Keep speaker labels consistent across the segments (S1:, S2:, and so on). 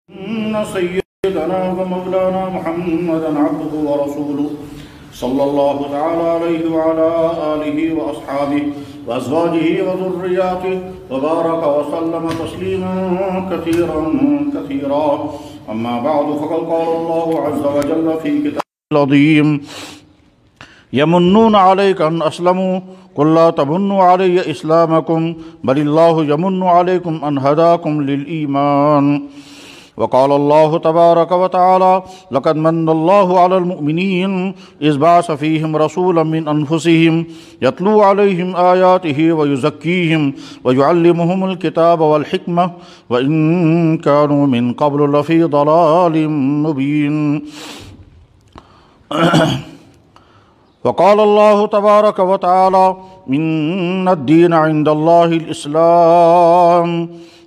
S1: إن سيدنا ومولانا محمدا عبده ورسوله صلى الله تعالى عليه وعلى آله وأصحابه وأزواجه وذرياته وبارك وسلم تسليما كثيرا كثيرا. أما بعد فقد قال الله عز وجل في كتابه العظيم يمنون عليك أن أسلموا قل لا تمنوا علي إسلامكم بل الله يمن عليكم أن هداكم للإيمان. وقال الله تبارك وتعالى لقد من الله على المؤمنين إذ بعث فيهم رسولا من أنفسهم يتلو عليهم آياته ويزكيهم ويعلمهم الكتاب والحكمة وإن كانوا من قبل لفي ضلال مبين. وقال الله تبارك وتعالى إن الدين عند الله الإسلام.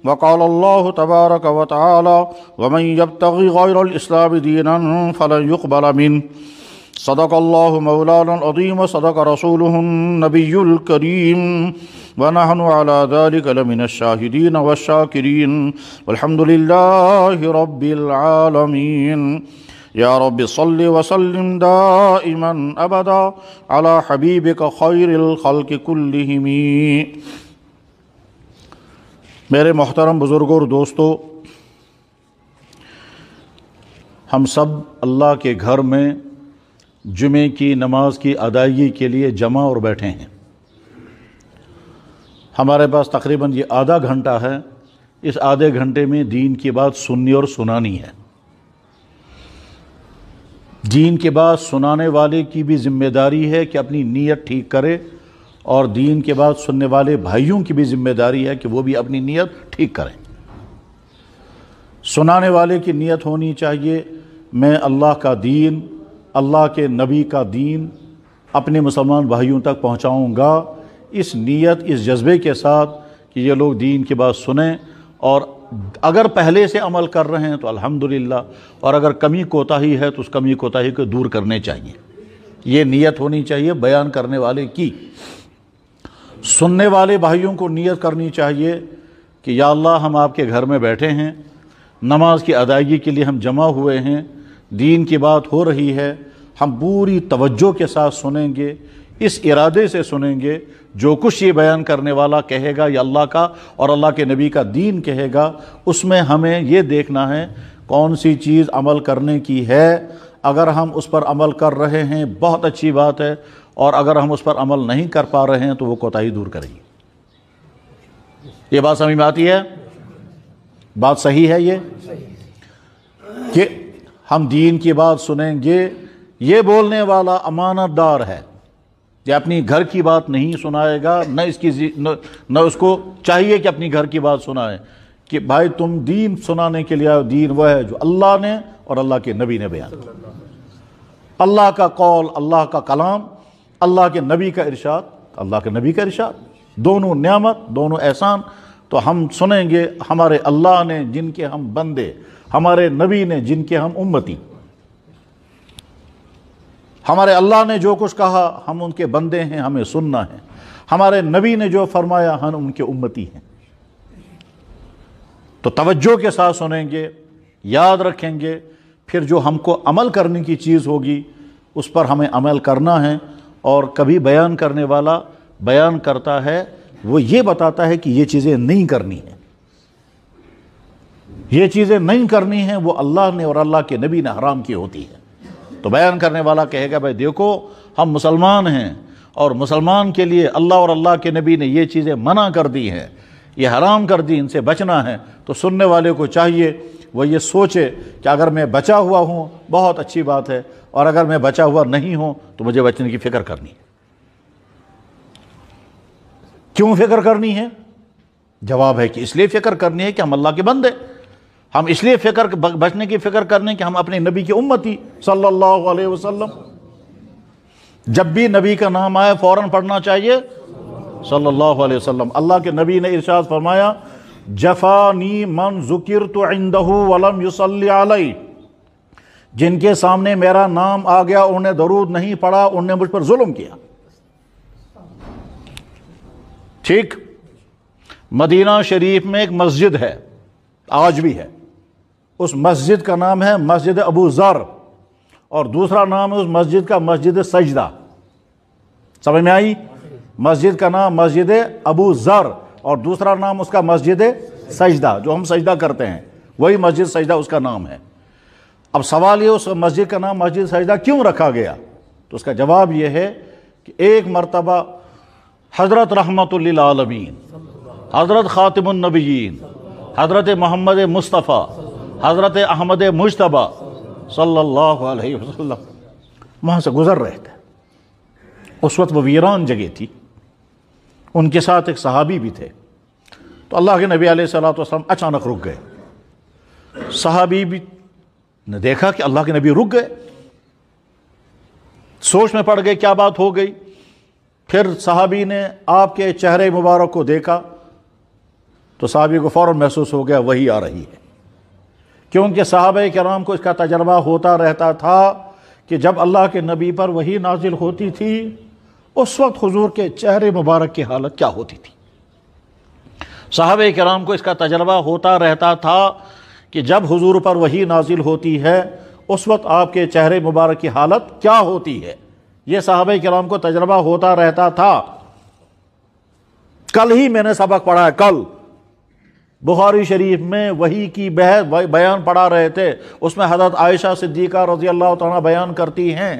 S1: وقال الله تبارك وتعالى ومن يبتغي غير الإسلام دينا فلن يقبل منه. صدق الله مولانا العظيم وصدق رسوله النبي الكريم ونحن على ذلك لمن الشاهدين والشاكرين والحمد لله رب العالمين. يا رب صل وسلم دائما أبدا على حبيبك خير الخلق كلهم. میرے محترم بزرگوں اور دوستو، ہم سب اللہ کے گھر میں جمعے کی نماز کی ادائیگی کے لیے جمع اور بیٹھے ہیں. ہمارے پاس تقریباً یہ آدھا گھنٹہ ہے. اس آدھے گھنٹے میں دین کی بات سننی اور سنانی ہے. دین کی بات سنانے والے کی بھی ذمہ داری ہے کہ اپنی نیت ٹھیک کرے، اور دین کے بعد سننے والے بھائیوں کی بھی ذمہ داری ہے کہ وہ بھی اپنی نیت ٹھیک کریں. سنانے والے کی نیت ہونی چاہیے میں اللہ کا دین، اللہ کے نبی کا دین اپنے مسلمان بھائیوں تک پہنچاؤں گا. اس نیت، اس جذبے کے ساتھ کہ یہ لوگ دین کی بات سنیں، اور اگر پہلے سے عمل کر رہے ہیں تو الحمدللہ، اور اگر کمی کوتاہی ہے تو اس کمی کوتاہی کو دور کرنے چاہیے. یہ نیت ہونی چاہیے بیان کرنے والے کی. سننے والے بھائیوں کو نیت کرنی چاہیے کہ یا اللہ، ہم آپ کے گھر میں بیٹھے ہیں، نماز کی ادائیگی کے لیے ہم جمع ہوئے ہیں، دین کی بات ہو رہی ہے، ہم پوری توجہ کے ساتھ سنیں گے، اس ارادے سے سنیں گے جو کچھ یہ بیان کرنے والا کہے گا یا اللہ کا اور اللہ کے نبی کا دین کہے گا، اس میں ہمیں یہ دیکھنا ہے کون سی چیز عمل کرنے کی ہے. اگر ہم اس پر عمل کر رہے ہیں بہت اچھی بات ہے، اور اگر ہم اس پر عمل نہیں کر پا رہے ہیں تو وہ کوتاہی دور کریں گے. یہ بات سمجھ میں آتی ہے؟ بات صحیح ہے یہ کہ ہم دین کی بات سنیں گے. یہ بولنے والا امانت دار ہے، یہ اپنی گھر کی بات نہیں سنائے گا، نہ اس کو چاہیے کہ اپنی گھر کی بات سنائے کہ بھائی تم دین سنانے کے لیے آئے. دین وہ ہے جو اللہ نے اور اللہ کے نبی نے بیان کیا. اللہ کا قول، اللہ کا کلام، اللہ کے نبی کا ارشاد، اللہ کے نبی کا ارشاد، دونوں نعمت، دونوں احسان. تو ہم سنیں گے ہمارے اللہ نے جن کے ہم بندے، ہمارے نبی نے جن کے ہم امتی. ہمارے اللہ نے جو کچھ کہا ہم ان کے بندے ہیں، ہمیں سننا ہے. ہمارے نبی نے جو فرمایا ہم ان کے امتی ہیں. تو توجہ کے ساتھ سنیں گے، یاد رکھیں گے، پھر جو ہم کو عمل کرنے کی چیز ہوگی اس پر ہمیں عمل کرنا ہے. اور کبھی بیان کرنے والا بیان کرتا ہے، وہ یہ بتاتا ہے کہ یہ چیزیں نہیں کرنی ہیں، یہ چیزیں نہیں کرنی ہیں، وہ اللہ نے اور اللہ کے نبی نے حرام کی ہوتی ہے. تو بیان کرنے والا کہے گا بھائی دیکھو ہم مسلمان ہیں، اور مسلمان کے لیے اللہ اور اللہ کے نبی نے یہ چیزیں منع کر دی ہیں، یہ حرام کر دی، ان سے بچنا ہے. تو سننے والے کو چاہیے وہ یہ سوچے کہ اگر میں بچا ہوا ہوں بہت اچھی بات ہے، اور اگر میں بچا ہوا نہیں ہوں تو مجھے بچنے کی فکر کرنی ہے. کیوں فکر کرنی ہے؟ جواب ہے کہ اس لیے فکر کرنی ہے کہ ہم اللہ کے بندے. ہم اس لیے بچنے کی فکر کرنے کہ ہم اپنے نبی کی امتی صلی اللہ علیہ وسلم. جب بھی نبی کا نام آئے فوراً پڑھنا چاہیے صلی اللہ علیہ وسلم. اللہ کے نبی نے ارشاد فرمایا جفانی من ذکرت عندہ ولم یصلی علی. جن کے سامنے میرا نام آ گیا انہوں نے درود نہیں پڑھا، انہوں نے مجھ پر ظلم کیا. ٹھیک. مدینہ شریف میں ایک مسجد ہے، آج بھی ہے، اس مسجد کا نام ہے مسجد ابو ذر، اور دوسرا نام ہے اس مسجد کا مسجد سجدہ۔ سمجھ میں آئی؟ مسجد کا نام مسجد ابو ذر اور دوسرا نام اس کا مسجد سجدہ، جو ہم سجدہ کرتے ہیں وہی مسجد سجدہ اس کا نام ہے۔ اب سوال یہ اس مسجد کا نام مسجد سجدہ کیوں رکھا گیا؟ تو اس کا جواب یہ ہے کہ ایک مرتبہ حضرت رحمت للعالمین، حضرت خاتم النبیین، حضرت محمد مصطفیٰ، حضرت احمد مجتبیٰ صلی اللہ علیہ وسلم وہاں سے گزر رہے تھے۔ اس وقت وہ ویران جگہ تھی، ان کے ساتھ ایک صحابی بھی تھے۔ تو اللہ کے نبی علیہ الصلوۃ والسلام اچانک رک گئے۔ صحابی بھی نے دیکھا کہ اللہ کے نبی رک گئے، سوچ میں پڑ گئے کیا بات ہو گئی۔ پھر صحابی نے آپ کے چہرے مبارک کو دیکھا تو صحابی کو فوراً محسوس ہو گیا وہی آ رہی ہے، کیونکہ صحابہ کرام کو اس کا تجربہ ہوتا رہتا تھا کہ جب اللہ کے نبی پر وحی نازل ہوتی تھی اس وقت حضور کے چہرے مبارک کی حالت کیا ہوتی تھی۔ صحابہ کرام کو اس کا تجربہ ہوتا رہتا تھا کہ جب حضور پر وحی نازل ہوتی ہے اس وقت آپ کے چہرے مبارک کی حالت کیا ہوتی ہے، یہ صحابہ کرام کو تجربہ ہوتا رہتا تھا۔ کل ہی میں نے سبق پڑھا ہے، کل بخاری شریف میں وحی کی بحث بیان پڑھا رہے تھے، اس میں حضرت عائشہ صدیقہ رضی اللہ تعالیٰ بیان کرتی ہیں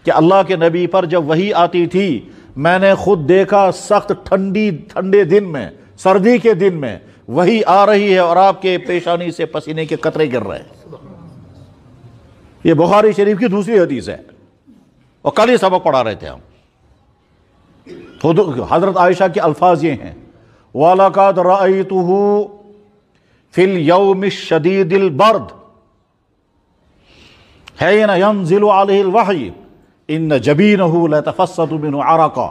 S1: کہ اللہ کے نبی پر جب وحی آتی تھی میں نے خود دیکھا سخت ٹھنڈے دن میں، سردی کے دن میں وحی آ رہی ہے اور آپ کے پیشانی سے پسینے کے قطرے گر رہے ہیں۔ یہ بخاری شریف کی دوسری حدیث ہے اور کل ہی سبق پڑھا رہے تھے ہم۔ حضرت عائشہ کے الفاظ یہ ہیں وَلَقَدْ رَأَيْتُهُ فِي الْيَوْمِ الشَّدِيدِ الْبَرْدِ حِينَ يَنزِلُ عَلَيْهِ الْوَحْيُ إِنَّ جَبِينَهُ لَيَتَفَسَّدُ مِنْهُ عَرَقًا،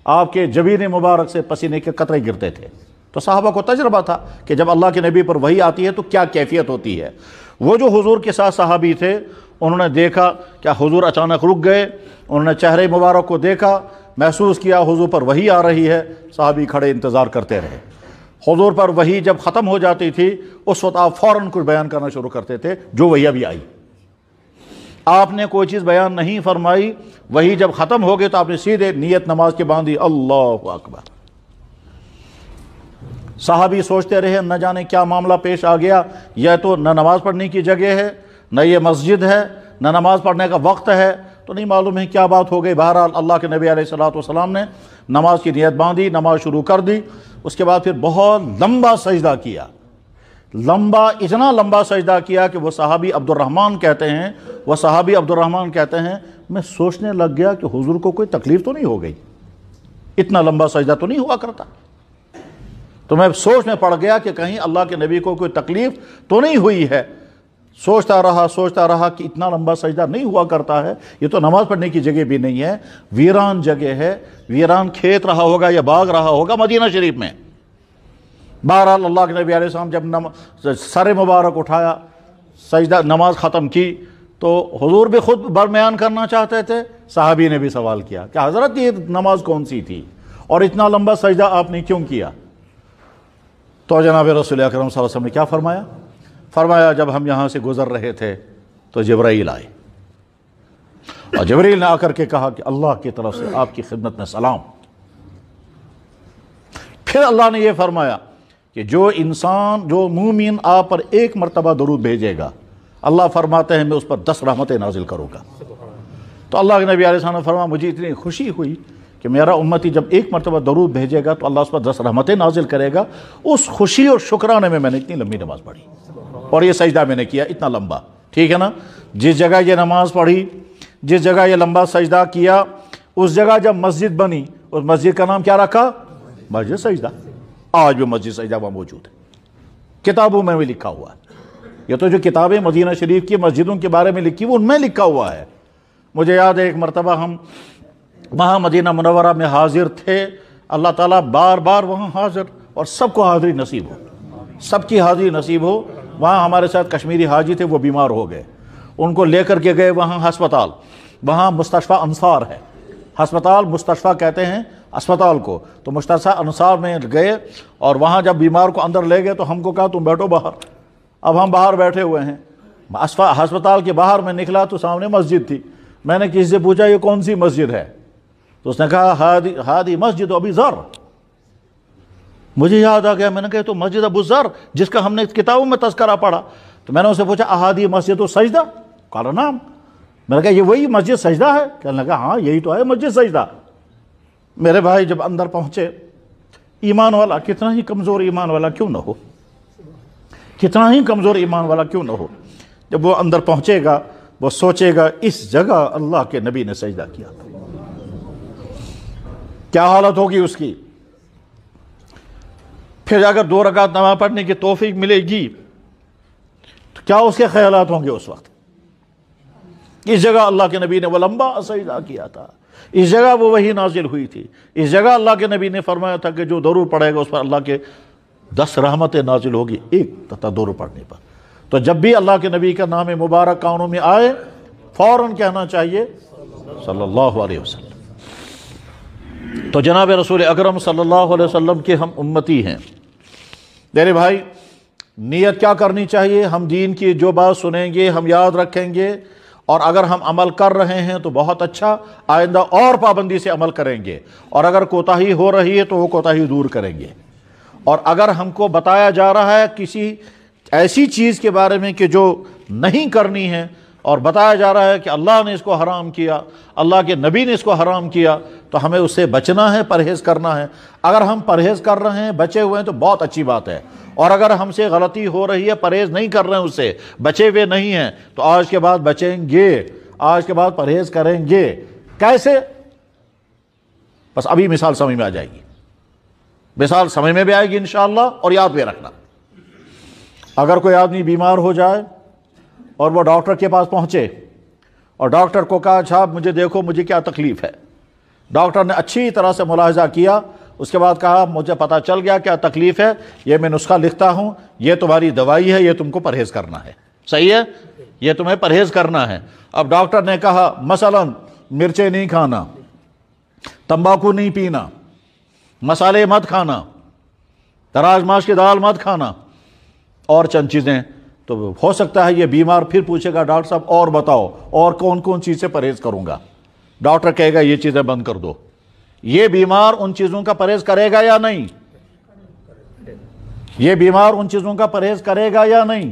S1: آپ کے جبین مبارک سے پسینے کے قطرے گرتے تھے۔ تو صحابہ کو تجربہ تھا کہ جب اللہ کے نبی پر وحی آتی ہے تو کیا کیفیت ہوتی ہے۔ وہ جو حضور کے ساتھ صحابی تھے انہوں نے دیکھا کہ حضور اچانک رک گئے، انہوں نے چہرے مبارک کو دیکھا، محسوس کیا حضور پر وحی آ رہی ہے، صحابی کھڑے انتظار کرتے رہے۔ حضور پر وحی جب ختم ہو جاتی تھی اس وقت آپ فوراً کچھ بیان کرنا شروع کرتے تھے جو وحی ابھی آئی۔ آپ نے کوئی چیز بیان نہیں فرمائی، وحی جب ختم ہو گئی تو آپ نے سیدھے نیت نماز کے باندھی، اللہ اکبر۔ صحابی سوچتے رہے نہ جانے کیا معاملہ پیش آ گیا، یہ تو نہ نماز پڑھنے کی جگہ ہے، نہ یہ مسجد ہے، نہ نماز پڑھنے کا وقت ہے، تو نہیں معلوم ہے کیا بات ہو گئی۔ بہرحال اللہ کے نبی علیہ الصلوۃ والسلام نے نماز کی نیت باندھی، نماز شروع کر دی۔ اس کے بعد پھر بہت لمبا سجدہ کیا، اتنا لمبا سجدہ کیا کہ وہ صحابی عبد الرحمن کہتے ہیں میں سوچنے لگ گیا کہ حضور کو کوئی تکلیف تو نہیں ہو گئی، اتنا لمبا سجدہ تو نہیں ہوا کرتا۔ تو میں سوچ میں پڑ گیا کہ کہیں اللہ کے نبی کو کوئی تکلیف تو نہیں ہوئی ہے۔ سوچتا رہا کہ اتنا لمبا سجدہ نہیں ہوا کرتا ہے، یہ تو نماز پڑھنے کی جگہ بھی نہیں ہے، ویران جگہ ہے، ویران کھیت رہا ہوگا یا باغ رہا ہوگا مدینہ شریف میں۔ بہرحال اللہ کے نبی علیہ السلام جب سر مبارک اٹھایا، سجدہ نماز ختم کی تو حضور بھی خود بیان کرنا چاہتے تھے، صحابی نے بھی سوال کیا کہ حضرت یہ نماز کون سی تھی اور اتنا لمبا سجدہ آپ نے کیوں کیا؟ تو جناب رسول اکرم صلی اللہ علیہ وسلم نے کیا فرمایا جب ہم یہاں سے گزر رہے تھے تو جبرائیل آئے اور جبرائیل نے آ کر کے کہا کہ اللہ کی طرف سے آپ کی خدمت میں سلام۔ پھر اللہ نے یہ فرمایا کہ جو مومن آپ پر ایک مرتبہ درود بھیجے گا اللہ فرماتے ہیں میں اس پر 10 رحمتیں نازل کروں گا۔ تو اللہ کے نبی علیہ السلام نے فرمایا مجھے اتنی خوشی ہوئی کہ میرا امتی جب ایک مرتبہ درود بھیجے گا تو اللہ اس پر 10 رحمتیں نازل کرے گا۔ اس خوشی اور شکرانے میں نے اتنی لمبی نماز پڑھی اور یہ سجدہ میں نے کیا اتنا لمبا، ٹھیک ہے نا۔ جس جگہ یہ نماز پڑھی، جس جگہ یہ لمبا سجدہ کیا، اس جگہ جب مسجد بنی اس مسجد کا نام کیا رکھا؟ مسجد سجدہ۔ آج بھی مسجد سجدہ وہاں موجود ہے، کتابوں میں بھی لکھا ہوا ہے۔ یہ تو جو کتابیں مدینہ شریف کی مسجدوں کے بارے میں لکھی وہ ان میں لکھا ہوا ہے۔ مجھے یاد ہے ایک مرتبہ ہم وہاں مدینہ منورہ میں حاضر تھے، اللہ تعالیٰ بار بار وہاں حاضر اور سب کو حاضری نصیب ہو، سب کی حاضری نصیب ہو۔ وہاں ہمارے ساتھ کشمیری حاجی تھے، وہ بیمار ہو گئے، ان کو لے کر کے گئے وہاں ہسپتال، وہاں مستشفیٰ انصار ہے، ہسپتال مستشفیٰ کہتے ہیں اسپتال کو، تو مستشفیٰ انصار میں گئے اور وہاں جب بیمار کو اندر لے گئے تو ہم کو کہا تم بیٹھو باہر، اب ہم باہر بیٹھے ہوئے ہیں، ہسپتال کے باہر میں نکلا تو سامنے مسجد تھی، میں نے کسی سے پوچھا یہ کون سی مسجد ہے؟ تو اس نے کہا ہادی مسجد ابی ذر۔ مجھے یاد آ گیا، میں نے کہا تو مسجد ابو ذر جس کا ہم نے کتابوں میں تذکرہ پڑھا۔ تو میں نے اسے پوچھا احادی مسجد و سجدہ؟ قال نعم۔ میں نے کہا یہ وہی مسجد سجدہ ہے؟ کہنے لگا ہاں یہی تو ہے مسجد سجدہ۔ میرے بھائی جب اندر پہنچے، ایمان والا کتنا ہی کمزور ایمان والا کیوں نہ ہو، کتنا ہی کمزور ایمان والا کیوں نہ ہو، جب وہ اندر پہنچے گا وہ سوچے گا اس جگہ اللہ کے نبی نے سجدہ کیا تھا، کیا حالت ہوگی اس کی۔ پھر اگر 2 رکعت نماز پڑھنے کی توفیق ملے گی تو کیا اس کے خیالات ہوں گے اس وقت؟ اس جگہ اللہ کے نبی نے وہ لمبا سجدہ کیا تھا، اس جگہ وہ وحی نازل ہوئی تھی، اس جگہ اللہ کے نبی نے فرمایا تھا کہ جو درود پڑھے گا اس پر اللہ کے 10 رحمتیں نازل ہوگی ایک درود پڑھنے پر۔ تو جب بھی اللہ کے نبی کا نام مبارک کانوں میں آئے فوراً کہنا چاہیے صلی اللہ علیہ وسلم۔ تو جناب رسول اکرم صلی اللہ علیہ وسلم کے ہم امتی ہیں۔ میرے بھائی نیت کیا کرنی چاہیے؟ ہم دین کی جو بات سنیں گے ہم یاد رکھیں گے، اور اگر ہم عمل کر رہے ہیں تو بہت اچھا، آئندہ اور پابندی سے عمل کریں گے، اور اگر کوتاہی ہو رہی ہے تو وہ کوتاہی دور کریں گے۔ اور اگر ہم کو بتایا جا رہا ہے کسی ایسی چیز کے بارے میں کہ جو نہیں کرنی ہے، اور بتایا جا رہا ہے کہ اللہ نے اس کو حرام کیا، اللہ کے نبی نے اس کو حرام کیا، تو ہمیں اس سے بچنا ہے، پرہیز کرنا ہے۔ اگر ہم پرہیز کر رہے ہیں، بچے ہوئے ہیں تو بہت اچھی بات ہے، اور اگر ہم سے غلطی ہو رہی ہے، پرہیز نہیں کر رہے ہیں، اس سے بچے ہوئے نہیں ہیں، تو آج کے بعد بچیں گے، آج کے بعد پرہیز کریں گے۔ کیسے؟ بس ابھی مثال سمجھ میں آ جائے گی، مثال سمجھ میں بھی آئے گی انشاءاللہ، اور یاد بھی رکھنا۔ اگر کوئی آدمی بیمار ہو جائے اور وہ ڈاکٹر کے پاس پہنچے اور ڈاکٹر کو کہا صاحب مجھے دیکھو مجھے کیا تکلیف ہے، ڈاکٹر نے اچھی طرح سے ملاحظہ کیا، اس کے بعد کہا مجھے پتہ چل گیا کیا تکلیف ہے، یہ میں نسخہ لکھتا ہوں، یہ تمہاری دوائی ہے، یہ تم کو پرہیز کرنا ہے، صحیح ہے، یہ تمہیں پرہیز کرنا ہے۔ اب ڈاکٹر نے کہا مثلا مرچیں نہیں کھانا، تمباکو نہیں پینا، مسالے مت کھانا، راج ماش کی دال مت کھانا، اور چند چیزیں، تو ہو سکتا ہے یہ بیمار پھر پوچھے گا ڈاکٹر صاحب اور بتاؤ اور کون کون چیز سے پرہیز کروں گا؟ ڈاکٹر کہے گا یہ چیزیں بند کر دو۔ یہ بیمار ان چیزوں کا پرہیز کرے گا یا نہیں؟ یہ بیمار ان چیزوں کا پرہیز کرے گا یا نہیں؟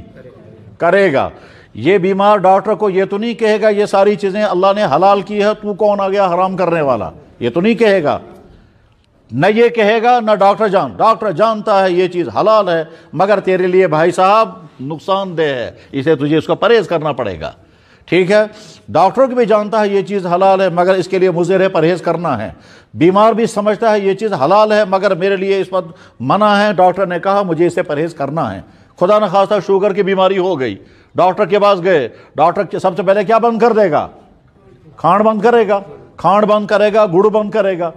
S1: کرے گا۔ یہ بیمار ڈاکٹر کو یہ تو نہیں کہے گا یہ ساری چیزیں اللہ نے حلال کی ہے، تو کون آ گیا حرام کرنے والا، یہ تو نہیں کہے گا۔ نہ یہ کہے گا، نہ ڈاکٹر جانتا ہے یہ چیز حلال ہے مگر تیرے لیے بھائی صاحب نقصان دہ ہے، اسے تجھے اس کا پرہیز کرنا پڑے گا، ٹھیک ہے۔ ڈاکٹر بھی جانتا ہے یہ چیز حلال ہے مگر اس کے لیے مضر ہے، پرہیز کرنا ہے۔ بیمار بھی سمجھتا ہے یہ چیز حلال ہے مگر میرے لیے اس وقت منع ہے، ڈاکٹر نے کہا مجھے اس سے پرہیز کرنا ہے۔ خدا نہ خواستہ شوگر کی بیماری ہو گئی، ڈاکٹر کے پاس گئے، ڈاکٹر سب سے پہلے کیا بند کر دے گا؟ کھانڈ بند کرے گا، کھانڈ بند کرے گا، گڑ بند کرے گا۔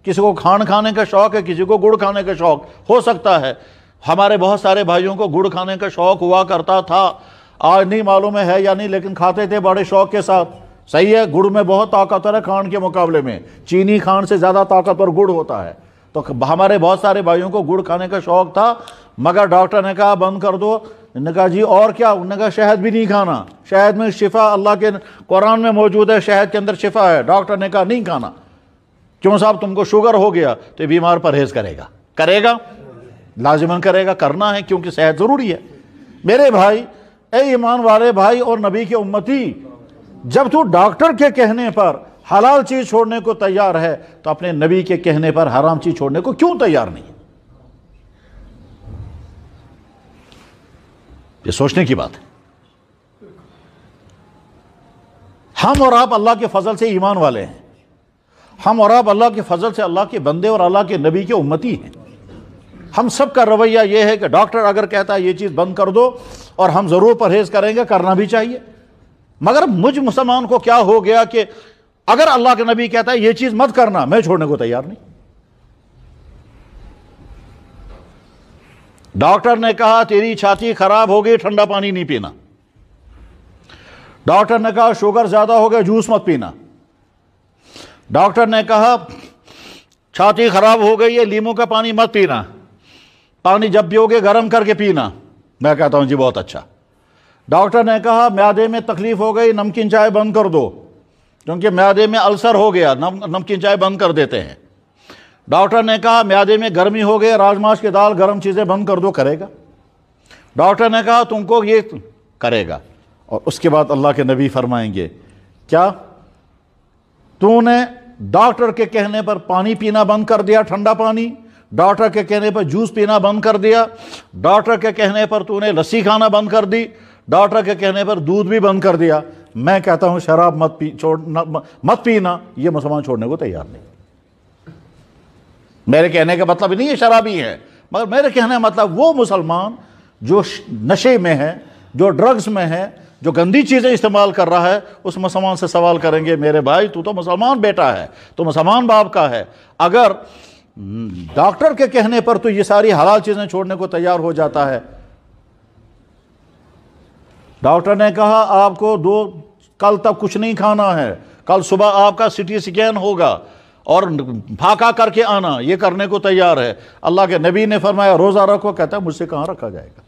S1: کسی کو کھانڈ کھانے کا شوق ہے، کسی کو گڑ کھانے کا شوق ہو سکتا ہے۔ ہمارے بہت سارے بھائیوں کو گڑ کھانے کا شوق ہوا کرتا تھا، آج نہیں معلوم ہے یا نہیں، لیکن کھاتے تھے بڑے شوق کے ساتھ، صحیح ہے۔ گڑ میں بہت طاقتور ہے کھانڈ کے مقابلے میں، چینی کھانڈ سے زیادہ طاقتور گڑ ہوتا ہے۔ تو ہمارے بہت سارے بھائیوں کو گڑ کھانے کا شوق تھا مگر ڈاکٹر نے کہا بند کر دو۔ انہوں نے کہا جی اور کیا؟ انہوں نے کہا شہد بھی نہیں کھانا، شہد میں شفا اللہ کے قرآن میں موجود ہے، شہد کے اندر شفا ہے۔ ڈاکٹر نے کہا نہیں کھانا۔ کیوں صاحب تم کو شوگر ہو گیا؟ تو بیمار پرہیز کرے گا لازماً کرے گا، کرنا ہے کیونکہ صحت ضروری ہے۔ میرے بھائی، اے ایمان والے بھائی اور نبی کے امتی، جب تو ڈاکٹر کے کہنے پر حلال چیز چھوڑنے کو تیار ہے تو اپنے نبی کے کہنے پر حرام چیز چھوڑنے کو کیوں تیار نہیں؟ یہ سوچنے کی بات ہے۔ ہم اور آپ اللہ کے فضل سے ایمان والے ہیں، ہم اور آپ اللہ کے فضل سے اللہ کے بندے اور اللہ کے نبی کے امتی ہیں۔ ہم سب کا رویہ یہ ہے کہ ڈاکٹر اگر کہتا ہے یہ چیز بند کر دو اور ہم ضرور پرہیز کریں گے، کرنا بھی چاہیے۔ مگر مجھ مسلمان کو کیا ہو گیا کہ اگر اللہ کے نبی کہتا ہے یہ چیز مت کرنا، میں چھوڑنے کو تیار نہیں۔ ڈاکٹر نے کہا تیری چھاتی خراب ہو گئی، ٹھنڈا پانی نہیں پینا۔ ڈاکٹر نے کہا شوگر زیادہ ہو گیا، جوس مت پینا۔ ڈاکٹر نے کہا چھاتی خراب ہو گئی ہے، لیموں کا پانی مت پینا، پانی جب پیو گے گرم کر کے پینا، میں کہتا ہوں جی بہت اچھا. ڈاکٹر نے کہا معدے میں تکلیف ہو گئی، نمکین چائے بند کر دو، کیونکہ معدے میں السر ہو گیا، نمکین چائے بند کر دیتے ہیں. ڈاکٹر نے کہا معدے میں گرمی ہو گئی، راجماش کی دال گرم چیزیں بند کر دو، کرے گا. ڈاکٹر نے کہا تم کو یہ کرے گا. اور اس کے بعد اللہ کے نبی فرمائیں گے کیا تو نے ڈاکٹر کے کہنے پر پانی پینا بند کر دیا، ٹھنڈا پانی، ڈاکٹر کے کہنے پر جوس پینا بند کر دیا، ڈاکٹر کے کہنے پر تو نے لسی کھانا بند کر دی، ڈاکٹر کے کہنے پر دودھ بھی بند کر دیا. میں کہتا ہوں شراب مت پینا، یہ مسلمان چھوڑنے کو تیار نہیں. میرے کہنے کا مطلب نہیں ہے شرابی ہے، مگر میرے کہنے کا مطلب وہ مسلمان جو نشے میں ہے، جو ڈرگز میں ہے، جو گندی چیزیں استعمال کر رہا ہے، اس مسلمان سے سوال کریں گے میرے بھائی تو مسلمان بیٹا ہے، تو مسلمان باپ کا ہے، اگر ڈاکٹر کے کہنے پر تو یہ ساری حلال چیزیں چھوڑنے کو تیار ہو جاتا ہے. ڈاکٹر نے کہا آپ کو کل تک کچھ نہیں کھانا ہے، کل صبح آپ کا سٹی سکین ہوگا اور پھاکا کر کے آنا، یہ کرنے کو تیار ہے. اللہ کے نبی نے فرمایا روزہ رکھو، کہتا ہے مجھ سے کہاں رکھا جائے گا.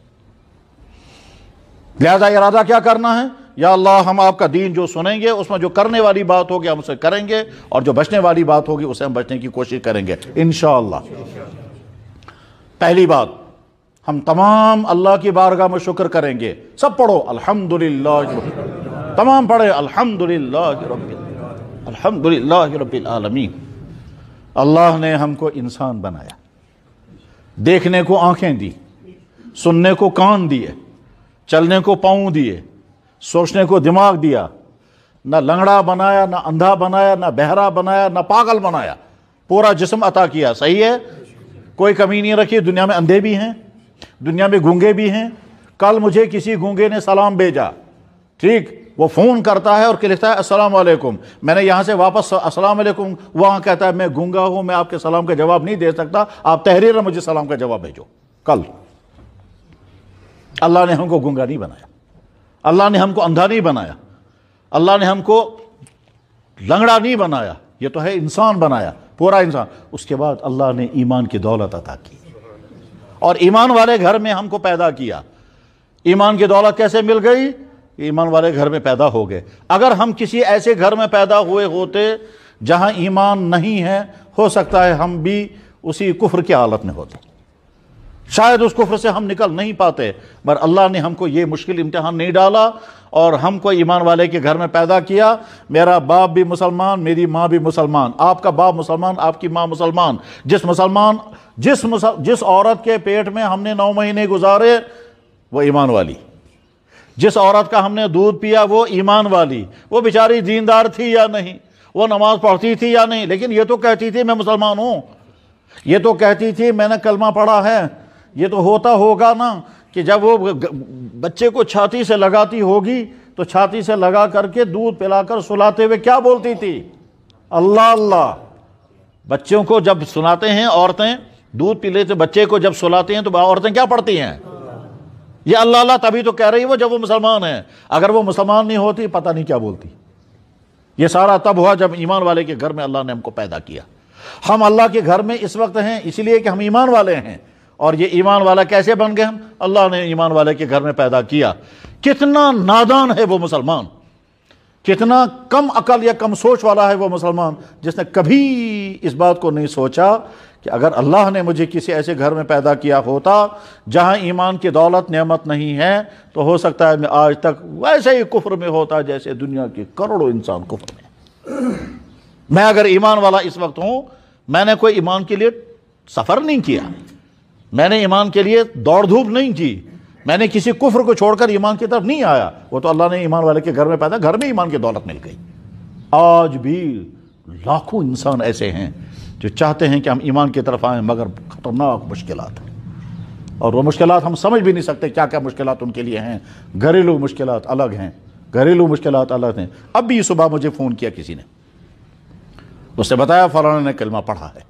S1: لہذا ارادہ کیا کرنا ہے؟ یا اللہ ہم آپ کا دین جو سنیں گے اس میں جو کرنے والی بات ہوگی ہم اسے کریں گے، اور جو بچنے والی بات ہوگی اسے ہم بچنے کی کوشش کریں گے انشاءاللہ. پہلی بات، ہم تمام اللہ کی بارگاہ میں شکر کریں گے. سب پڑھو الحمدللہ، تمام پڑھے الحمدللہ رب العالمین. اللہ نے ہم کو انسان بنایا، دیکھنے کو آنکھیں دی، سننے کو کان دیے، چلنے کو پاؤں دیے، سوچنے کو دماغ دیا. نہ لنگڑا بنایا، نہ اندھا بنایا، نہ بہرا بنایا، نہ پاگل بنایا، پورا جسم عطا کیا. صحیح ہے، کوئی کمی نہیں رکھی. دنیا میں اندھے بھی ہیں، دنیا میں گونگے بھی ہیں. کل مجھے کسی گونگے نے سلام بھیجا، ٹھیک، وہ فون کرتا ہے اور کہ لکھتا ہے السلام علیکم. میں نے یہاں سے واپس السلام علیکم، وہاں کہتا ہے میں گونگا ہوں، میں آپ کے سلام کا جواب نہیں دے سکتا، آپ تحریر میں مجھے سلام کا جواب بھیجو. کل اللہ نے ہم کو گونگا نہیں بنایا، اللہ نے ہم کو اندھا نہیں بنایا، اللہ نے ہم کو لنگڑا نہیں بنایا، یہ تو ہے انسان بنایا، پورا انسان. اس کے بعد اللہ نے ایمان کی دولت عطا کی اور ایمان والے گھر میں ہم کو پیدا کیا. ایمان کی دولت کیسے مل گئی؟ ایمان والے گھر میں پیدا ہو گئے. اگر ہم کسی ایسے گھر میں پیدا ہوئے ہوتے جہاں ایمان نہیں ہے، ہو سکتا ہے ہم بھی اسی کفر کی حالت میں ہوتے، شاید اس کفر سے ہم نکل نہیں پاتے. مگر اللہ نے ہم کو یہ مشکل امتحان نہیں ڈالا اور ہم کو ایمان والے کے گھر میں پیدا کیا. میرا باپ بھی مسلمان، میری ماں بھی مسلمان، آپ کا باپ مسلمان، آپ کی ماں مسلمان. جس عورت کے پیٹ میں ہم نے 9 مہینے گزارے وہ ایمان والی، جس عورت کا ہم نے دودھ پیا وہ ایمان والی. وہ بیچاری دیندار تھی یا نہیں، وہ نماز پڑھتی تھی یا نہیں، لیکن یہ تو کہتی تھی میں مسلمان ہوں، یہ تو کہتی تھی میں نے کلمہ پڑھا ہے. یہ تو ہوتا ہوگا نا کہ جب وہ بچے کو چھاتی سے لگاتی ہوگی تو چھاتی سے لگا کر کے دودھ پلا کر سلاتے ہوئے کیا بولتی تھی؟ اللہ اللہ. بچوں کو جب سلاتے ہیں عورتیں، دودھ پی لیتے بچے کو جب سلاتے ہیں تو عورتیں کیا پڑھتی ہیں؟ یہ اللہ اللہ. تبھی تو کہہ رہی وہ جب وہ مسلمان ہیں. اگر وہ مسلمان نہیں ہوتی پتہ نہیں کیا بولتی. یہ سارا تب ہوا جب ایمان والے کے گھر میں اللہ نے ہم کو پیدا کیا. ہم اللہ کے گھر میں اس وقت ہیں اس لیے کہ ہم ایمان والے ہیں. اور یہ ایمان والا کیسے بن گئے ہم؟ اللہ نے ایمان والے کے گھر میں پیدا کیا. کتنا نادان ہے وہ مسلمان، کتنا کم عقل یا کم سوچ والا ہے وہ مسلمان جس نے کبھی اس بات کو نہیں سوچا کہ اگر اللہ نے مجھے کسی ایسے گھر میں پیدا کیا ہوتا جہاں ایمان کی دولت نعمت نہیں ہے تو ہو سکتا ہے میں آج تک ویسے ہی کفر میں ہوتا جیسے دنیا کے کروڑوں انسان کفر میں. میں اگر ایمان والا اس وقت ہوں، میں نے کوئی ایمان کے لیے سفر نہیں کیا، میں نے ایمان کے لیے دوڑ دھوپ نہیں کی، میں نے کسی کفر کو چھوڑ کر ایمان کی طرف نہیں آیا. وہ تو اللہ نے ایمان والے کے گھر میں پیدا، گھر میں ایمان کی دولت مل گئی. آج بھی لاکھوں انسان ایسے ہیں جو چاہتے ہیں کہ ہم ایمان کی طرف آئیں، مگر خطرناک مشکلات ہیں، اور وہ مشکلات ہم سمجھ بھی نہیں سکتے کیا کیا مشکلات ان کے لیے ہیں. گھریلو مشکلات الگ ہیں، گھریلو مشکلات الگ ہیں. اب بھی صبح مجھے فون کیا کسی نے، اس نے بتایا فلاں نے کلمہ پڑھا ہے،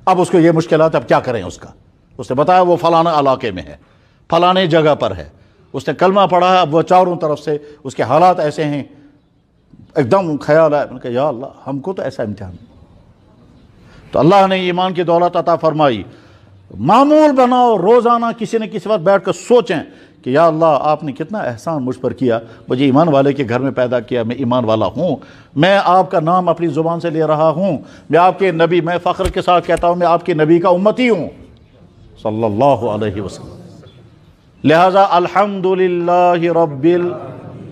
S1: اب اس کو یہ مشکلات، اب کیا کریں اس کا. اس نے بتایا وہ فلانا علاقے میں ہے، فلانے جگہ پر ہے، اس نے کلمہ پڑھا ہے، اب وہ چاروں طرف سے اس کے حالات ایسے ہیں، ایک دم خیال آیا. میں نے کہا یا اللہ ہم کو تو ایسا امتحان. تو اللہ نے ایمان کی دولت عطا فرمائی. معمول بناؤ، روزانہ کسی نہ کسی وقت بیٹھ کر سوچیں کہ یا اللہ آپ نے کتنا احسان مجھ پر کیا، مجھے ایمان والے کے گھر میں پیدا کیا، میں ایمان والا ہوں، میں آپ کا نام اپنی زبان سے لے رہا ہوں، میں آپ کے نبی، میں فخر کے ساتھ کہتا ہوں میں آپ کے نبی کا امتی ہوں صلی اللہ علیہ وسلم۔ لہذا الحمدللہ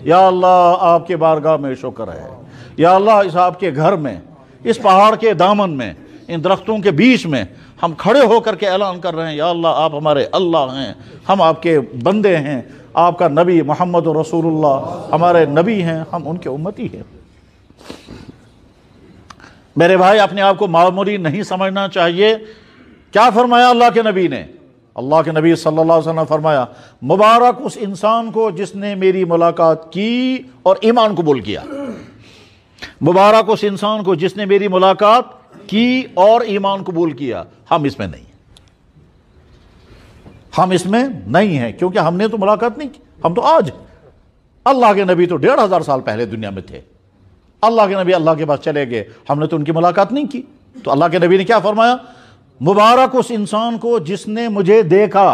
S1: یا اللہ آپ کے بارگاہ میں شکر ہے، یا اللہ اس آپ کے گھر میں، اس پہاڑ کے دامن میں، ان درختوں کے بیچ میں ہم کھڑے ہو کر کے اعلان کر رہے ہیں یا اللہ آپ ہمارے اللہ ہیں، ہم آپ کے بندے ہیں، آپ کا نبی محمد رسول اللہ ہمارے نبی ہیں، ہم ان کے امتی ہیں۔ میرے بھائی اپنے آپ کو معمولی نہیں سمجھنا چاہیے۔ کیا فرمایا اللہ کے نبی نے؟ اللہ کے نبی صلی اللہ علیہ وسلم نے فرمایا مبارک اس انسان کو جس نے میری ملاقات کی اور ایمان قبول کیا، مبارک اس انسان کو جس نے میری ملاقات کی اور ایمان قبول کیا۔ ہم اس میں نہیں، ہم اس میں نہیں ہیں، کیونکہ ہم نے تو ملاقات نہیں کی، ہم تو آج، اللہ کے نبی تو 1500 سال پہلے دنیا میں تھے، اللہ کے نبی اللہ کے پاس چلے گئے، ہم نے تو ان کی ملاقات نہیں کی۔ تو اللہ کے نبی نے کیا فرمایا؟ مبارک اس انسان کو جس نے مجھے دیکھا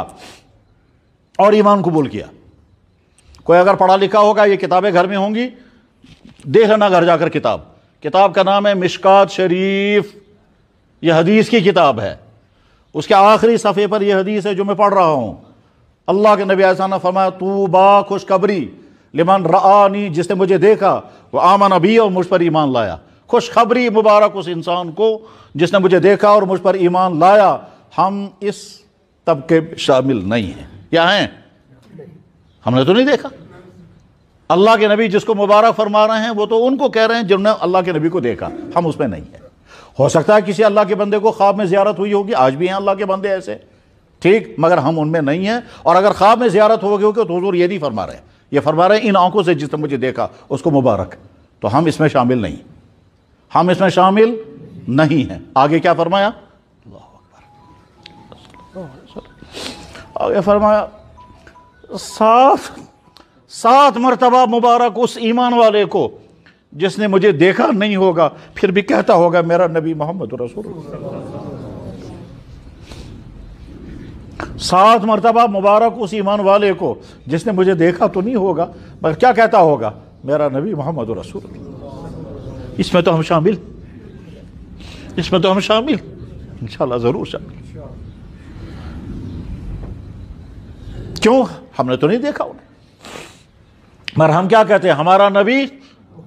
S1: اور ایمان قبول کیا۔ کوئی اگر پڑھا لکھا ہوگا، یہ کتابیں گھر میں ہوں گی، دیکھ لینا گھر جا کر کتاب کا نام ہے مشکات شریف، یہ حدیث کی کتاب ہے، اس کے آخری صفحے پر یہ حدیث ہے جو میں پڑھ رہا ہوں۔ اللہ کے نبی علیہ السلام نے فرمایا طوبیٰ خوشخبری لمن رآنی، جس نے مجھے دیکھا، وہ آمن بی اور مجھ پر ایمان لایا۔ خوشخبری مبارک اس انسان کو جس نے مجھے دیکھا اور مجھ پر ایمان لایا۔ ہم اس طبقے شامل نہیں ہیں، یا ہیں؟ ہم نے تو نہیں دیکھا۔ اللہ کے نبی جس کو مبارک فرما رہے ہیں وہ تو ان کو کہہ رہے ہیں جنہوں نے اللہ کے نبی کو دیکھا، ہم اس میں نہیں ہیں۔ ہو سکتا ہے کسی اللہ کے بندے کو خواب میں زیارت ہوئی ہوگی، آج بھی ہیں اللہ کے بندے ایسے، ٹھیک، مگر ہم ان میں نہیں ہیں۔ اور اگر خواب میں زیارت ہوگی تو حضور یہ نہیں فرما رہے ہیں، یہ فرما رہے ہیں ان آنکھوں سے جس نے مجھے دیکھا اس کو مبارک۔ تو ہم اس میں شامل نہیں، ہم اس میں شامل نہیں ہیں۔ آگے کیا فرمایا؟ آگے فرمایا 7 مرتبہ مبارک اس ایمان والے کو جس نے مجھے دیکھا نہیں ہوگا پھر بھی کہتا ہوگا میرا نبی محمد رسول اللہ۔ 7 مرتبہ مبارک اس ایمان والے کو جس نے مجھے دیکھا تو نہیں ہوگا مگر کیا کہتا ہوگا؟ میرا نبی محمد رسول اللہ۔ اس میں تو ہم شامل، اس میں تو ہم شامل، انشاءاللہ ضرور شامل۔ کیوں؟ ہم نے تو نہیں دیکھا انہیں، مگر ہم کیا کہتے ہیں؟ ہمارا نبی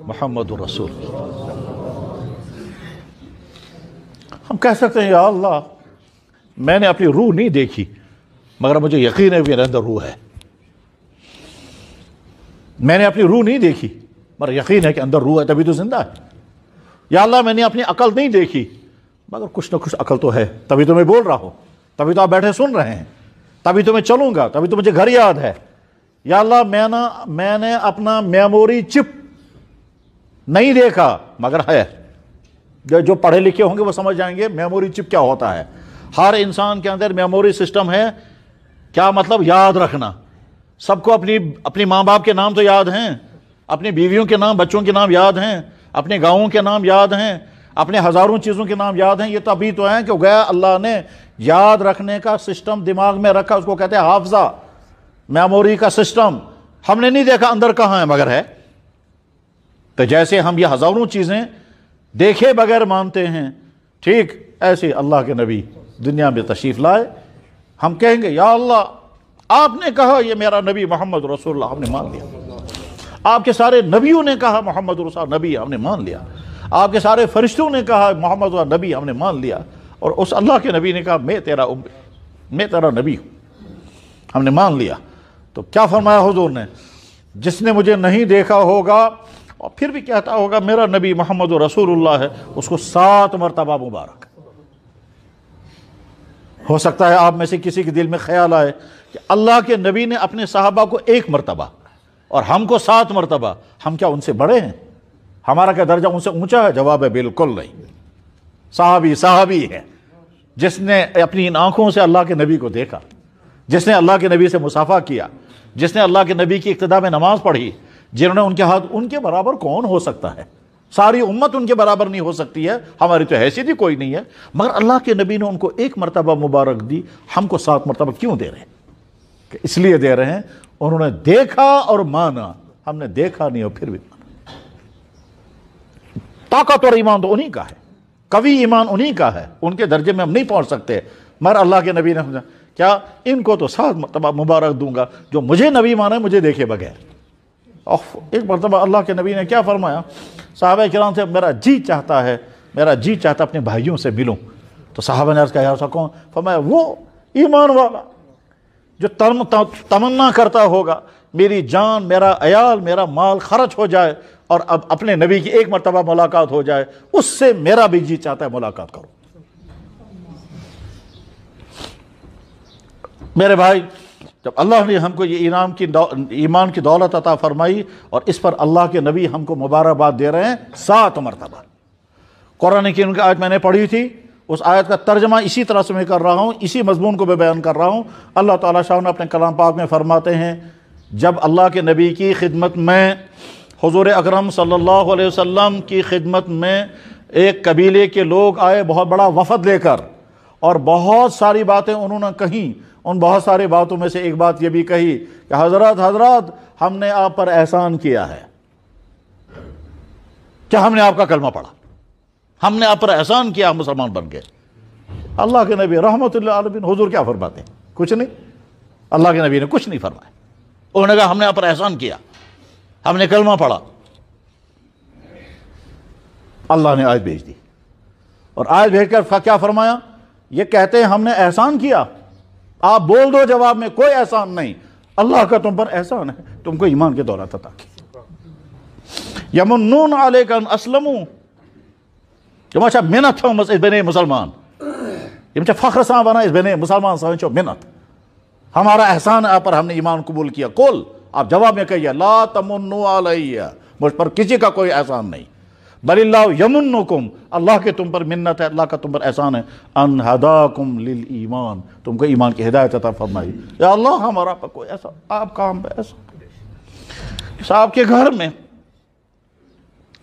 S1: محمد رسول اللہ۔ ہم کہہ سکتے ہیں یا اللہ میں نے اپنی روح نہیں دیکھی مگر مجھے یقین ہے میرے اندر روح ہے، میں نے اپنی روح نہیں دیکھی مگر یقین ہے کہ اندر روح ہے تبھی تو زندہ ہے۔ یا اللہ میں نے اپنی عقل نہیں دیکھی مگر کچھ نہ کچھ عقل تو ہے تبھی تو میں بول رہا ہوں، تبھی تو آپ بیٹھے سن رہے ہیں، تبھی تو میں چلوں گا، تبھی تو مجھے گھر یاد ہے۔ یا اللہ میں نے اپنا میموری چپ نہیں دیکھا مگر ہے۔ جو پڑھے لکھے ہوں گے وہ سمجھ جائیں گے میموری چپ کیا ہوتا ہے۔ ہر انسان کے اندر میموری سسٹم ہے، کیا مطلب؟ یاد رکھنا۔ سب کو اپنی ماں باپ کے نام تو یاد ہیں، اپنی بیویوں کے نام، بچوں کے نام یاد ہیں، اپنے گاؤں کے نام یاد ہیں، اپنے ہزاروں چیزوں کے نام یاد ہیں۔ یہ تبھی تو ہیں کہ گویا اللہ نے یاد رکھنے کا سسٹم دماغ میں رکھا، اس کو کہتے ہیں حافظہ، میموری کا سسٹم۔ ہم نے نہیں دیکھا اندر کہاں ہے مگر ہے۔ تو جیسے ہم یہ ہزاروں چیزیں دیکھے بغیر مانتے ہیں، ٹھیک ایسے اللہ کے نبی دنیا میں تشریف لائے، ہم کہیں گے یا اللہ آپ نے کہا یہ میرا نبی محمد رسول اللہ، ہم نے مان لیا۔ آپ کے سارے نبیوں نے کہا محمد رسول اللہ نبی، ہم نے مان لیا۔ آپ کے سارے فرشتوں نے کہا محمد رسول اللہ نبی، ہم نے مان لیا۔ اور اس اللہ کے نبی نے کہا میں تیرا نبی ہوں، ہم نے مان لیا۔ تو کیا فرمایا حضور نے؟ جس نے مجھے نہیں دیکھا ہوگا اور پھر بھی کہتا ہوگا میرا نبی محمد رسول اللہ ہے، اس کو 7 مرتبہ مبارک۔ ہو سکتا ہے آپ میں سے کسی کے دل میں خیال آئے کہ اللہ کے نبی نے اپنے صحابہ کو 1 مرتبہ اور ہم کو 7 مرتبہ، ہم کیا ان سے بڑے ہیں؟ ہمارا کیا درجہ ان سے اونچا ہے؟ جواب ہے بالکل نہیں۔ صحابی ہے جس نے اپنی ان آنکھوں سے اللہ کے نبی کو دیکھا، جس نے اللہ کے نبی سے مصافحہ کیا، جس نے اللہ کے نبی کی اقتداء میں نماز پڑھی، جنہوں نے ان کے ہاتھ، ان کے برابر کون ہو سکتا ہے؟ ساری امت ان کے برابر نہیں ہو سکتی ہے، ہماری تو حیثیت ہی کوئی نہیں ہے، مگر اللہ کے نبی نے ان کو 1 مرتبہ مبارک دی، ہم کو 7 مرتبہ کیوں دے رہے ہیں؟ کہ اس لیے دے رہے ہیں انہوں نے دیکھا اور مانا، ہم نے دیکھا نہیں اور پھر بھی مانا۔ طاقتور ایمان تو انہی کا ہے، قوی ایمان انہی کا ہے، ان کے درجے میں ہم نہیں پہنچ سکتے، مگر اللہ کے نبی نے کیا ان کو تو 7 مرتبہ مبارک دوں گا جو مجھے نبی مانا ہے مجھے دیکھے بغیر۔ ایک مرتبہ اللہ کے نبی نے کیا فرمایا؟ صحابہ کرام سے میرا جی چاہتا اپنے بھائیوں سے ملوں، تو صحابہ نے عرض کہا یا رسول اللہ کون؟ فرمایا وہ ایمان والا جو تمنا کرتا ہوگا میری جان، میرا عیال، میرا مال خرچ ہو جائے اور اب اپنے نبی کی 1 مرتبہ ملاقات ہو جائے، اس سے میرا بھی جی چاہتا ہے ملاقات کرو۔ میرے بھائی، جب اللہ نے ہم کو یہ ایمان کی دولت عطا فرمائی اور اس پر اللہ کے نبی ہم کو مبارکباد دے رہے ہیں 7 مرتبہ۔ قرآن کی ان کی آیت میں نے پڑھی تھی، اس آیت کا ترجمہ اسی طرح سے میں کر رہا ہوں، اسی مضمون کو میں بیان کر رہا ہوں۔ اللہ تعالیٰ شاہ نے اپنے کلام پاک میں فرماتے ہیں جب اللہ کے نبی کی خدمت میں، حضور اکرم صلی اللہ علیہ وسلم کی خدمت میں ایک قبیلے کے لوگ آئے بہت بڑا وفد لے کر، اور بہت ساری باتیں انہوں نے کہیں، ان بہت ساری باتوں میں سے ایک بات یہ بھی کہی کہ حضرات ہم نے آپ پر احسان کیا ہے، کیا ہم نے آپ کا کلمہ پڑھا، ہم نے آپ پر احسان کیا، ہم مسلمان بن گئے۔ اللہ کے نبی رحمت اللہ علیہ حضور کیا فرماتے ہیں؟ کچھ نہیں، اللہ کے نبی نے کچھ نہیں فرمایا، انہوں نے کہا ہم نے آپ پر احسان کیا، ہم نے کلمہ پڑھا۔ اللہ نے آیت بھیج دی، اور آیت بھیج کر کیا فرمایا؟ یہ کہتے ہیں ہم نے احسان کیا، آپ بول دو جواب میں کوئی احسان نہیں، اللہ کا تم پر احسان ہے، تم کو ایمان کی دولت عطا کی۔ یمنون علیک ان اسلموا، یہ اچھا منت ہوں اس بنے مسلمان، یہ فخر سان بنا اس بنے مسلمان سانچو منت، ہمارا احسان ہے آپ پر، ہم نے ایمان قبول کیا۔ قل، آپ جواب میں کہیے لا تمنوا علیہ، مجھ پر کسی کا کوئی احسان نہیں، بل اللہ یمنکم، اللہ کے تم پر منت ہے، اللہ کا تم پر احسان ہے، ان ہداکم للایمان، تم کو ایمان کی ہدایت عطا فرمائی۔ یا اللہ ہمارا پر کوئی ایسا، آپ کا ہم پہ ایسا، آپ کے گھر میں،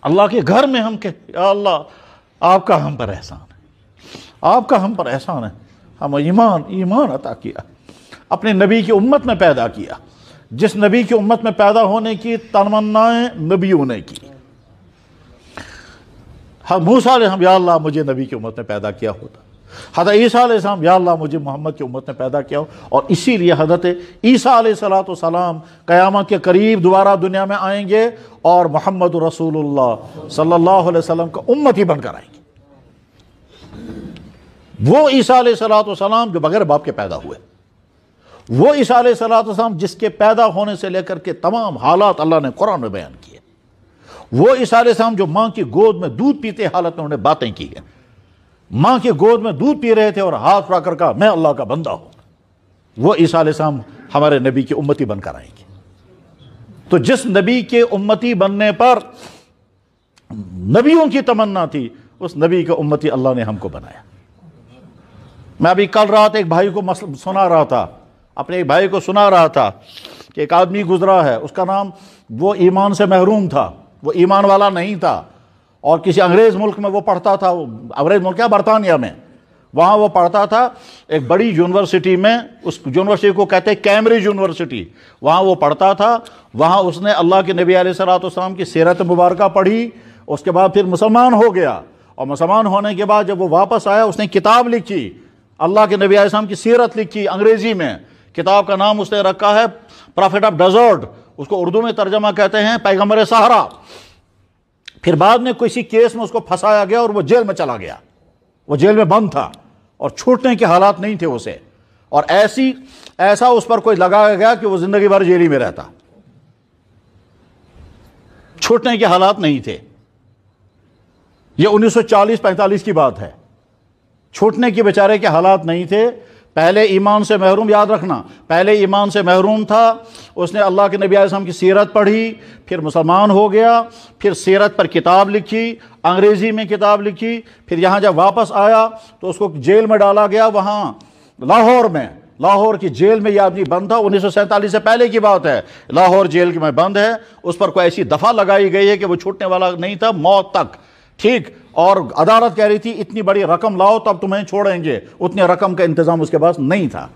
S1: اللہ کے گھر میں ہم کہتے یا اللہ آپ کا ہم پر احسان ہے، آپ کا ہم پر احسان ہے، ہم ایمان عطا کیا، اپنے نبی کی امت میں پیدا کیا، جس نبی کی امت میں پیدا ہونے کی تمنائیں نبیوں نے کی۔ موسیٰ علیہ السلام یا اللہ مجھے نبی کی امت میں پیدا کیا ہوتا، حضرت عیسیٰ علیہ السلام یا اللہ مجھے محمد کی امت میں پیدا کیا ہو، اور اسی لیے حضرت عیسیٰ علیہ السلام قیامت کے قریب دوبارہ دنیا میں آئیں گے اور محمد رسول اللہ صلی اللہ علیہ وسلم کا امتی بن کر آئیں گے۔ وہ عیسیٰ علیہ السلام جو بغیر باپ کے پیدا ہوئے، وہ عیسیٰ علیہ السلام جس کے پیدا ہونے سے لے کر کے تمام حالات اللہ نے قرآن میں بیان کیے، وہ عیسیٰ علیہ السلام جو ماں کی گود میں دودھ پیتے حالت میں انہوں نے باتیں کی ہیں، ماں کی گود میں دودھ پی رہے تھے اور ہاتھ اٹھا کر کہا میں اللہ کا بندہ ہوں، وہ عیسیٰ علیہ السلام ہمارے نبی کی امتی بن کر آئیں گے۔ تو جس نبی کے امتی بننے پر نبیوں کی تمنا تھی، اس نبی کے امتی اللہ نے ہم کو بنایا۔ میں ابھی کل رات ایک بھائی کو سنا رہا تھا، اپنے ایک بھائی کو سنا رہا تھا کہ ایک آدمی گزرا ہے، اس کا نام، وہ ایمان سے محروم تھا، وہ ایمان والا نہیں تھا، اور کسی انگریز ملک میں وہ پڑھتا تھا، انگریز ملک کیا برطانیہ میں، وہاں وہ پڑھتا تھا ایک بڑی یونیورسٹی میں، اس یونیورسٹی کو کہتے ہیں کیمبرج یونیورسٹی، وہاں وہ پڑھتا تھا، وہاں اس نے اللہ کے نبی علیہ السلام کی سیرت مبارکہ پڑھی، اس کے بعد پھر مسلمان ہو گیا، اور مسلمان ہونے کے بعد جب وہ واپس آیا اس نے کتاب لکھی، اللہ کے نبی علیہ السلام کی سیرت لکھی انگریزی میں، کتاب کا نام اس نے رکھا ہے پرافٹ آف ڈیزرٹ، اس کو اردو میں ترجمہ کہتے ہیں پیغمبر صحرا۔ پھر بعد میں کسی کیس میں اس کو پھنسایا گیا اور وہ جیل میں چلا گیا، وہ جیل میں بند تھا اور چھوٹنے کے حالات نہیں تھے اسے، اور ایسا اس پر کوئی لگایا گیا کہ وہ زندگی بھر جیل ہی میں رہتا، چھوٹنے کے حالات نہیں تھے۔ یہ 1940-45 کی بات ہے، چھوٹنے کے بیچارے کے حالات نہیں تھے۔ پہلے ایمان سے محروم، یاد رکھنا، پہلے ایمان سے محروم تھا، اس نے اللہ کے نبی علیہ السلام کی سیرت پڑھی، پھر مسلمان ہو گیا، پھر سیرت پر کتاب لکھی، انگریزی میں کتاب لکھی، پھر یہاں جب واپس آیا تو اس کو جیل میں ڈالا گیا، وہاں لاہور میں لاہور کی جیل میں یہ آدمی بند تھا، 1947 سے پہلے کی بات ہے، لاہور جیل میں بند ہے، اس پر کوئی ایسی دفعہ لگائی گئی ہے کہ وہ چھوٹنے والا نہیں تھا موت تک، ٹھیک، اور عدالت کہہ رہی تھی اتنی بڑی رقم لاؤ تب تمہیں چھوڑیں گے، اتنی رقم کا انتظام اس کے پاس نہیں تھا،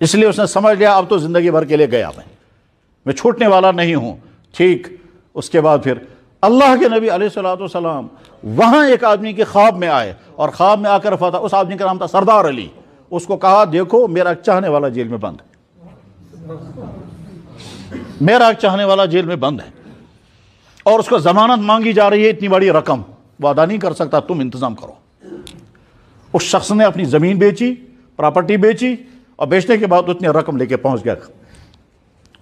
S1: اس لیے اس نے سمجھ لیا اب تو زندگی بھر کے لیے گیا میں چھوٹنے والا نہیں ہوں، ٹھیک۔ اس کے بعد پھر اللہ کے نبی علیہ السلام وہاں ایک آدمی کے خواب میں آئے، اور خواب میں آ کر فتح، اس آدمی کا نام تھا سردار علی، اس کو کہا دیکھو میرا ایک چاہنے والا جیل میں بند ہے، میرا ایک چاہنے والا جیل میں بند ہے، اور اس کو ضمانت مانگی جا رہی ہے اتنی بڑی رقم، وہ ادا نہیں کر سکتا، تم انتظام کرو۔ اس شخص نے اپنی زمین بیچی، پراپرٹی بیچی، اور بیچنے کے بعد اتنی رقم لے کے پہنچ گیا،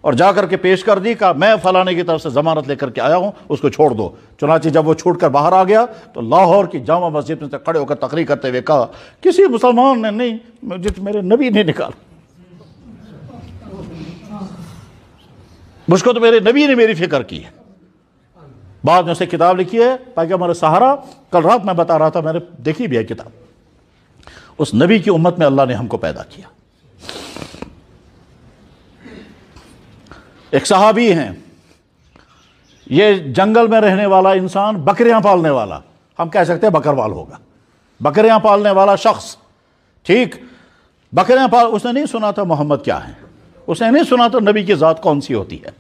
S1: اور جا کر کے پیش کر دی، کہا میں فلانے کی طرف سے ضمانت لے کر کے آیا ہوں، اس کو چھوڑ دو۔ چنانچہ جب وہ چھوٹ کر باہر آ گیا تو لاہور کی جامع مسجد میں سے کھڑے ہو کر تقریر کرتے ہوئے کہا کسی مسلمان نے نہیں، مجھے میرے نبی نے نکالا، مجھ کو تو میرے نبی نے میری فکر کی ہے۔ بعد میں اسے کتاب لکھی ہے پیغمبر سہارا، کل رات میں بتا رہا تھا، میں نے دیکھی بھی ہے کتاب، اس نبی کی امت میں اللہ نے ہم کو پیدا کیا۔ ایک صحابی ہیں، یہ جنگل میں رہنے والا انسان، بکریاں پالنے والا، ہم کہہ سکتے ہیں بکروال ہوگا، بکریاں پالنے والا شخص، ٹھیک، بکریاں اس نے نہیں سنا تھا محمد کیا ہے، اس نے نہیں سنا تھا نبی کی ذات کون سی ہوتی ہے۔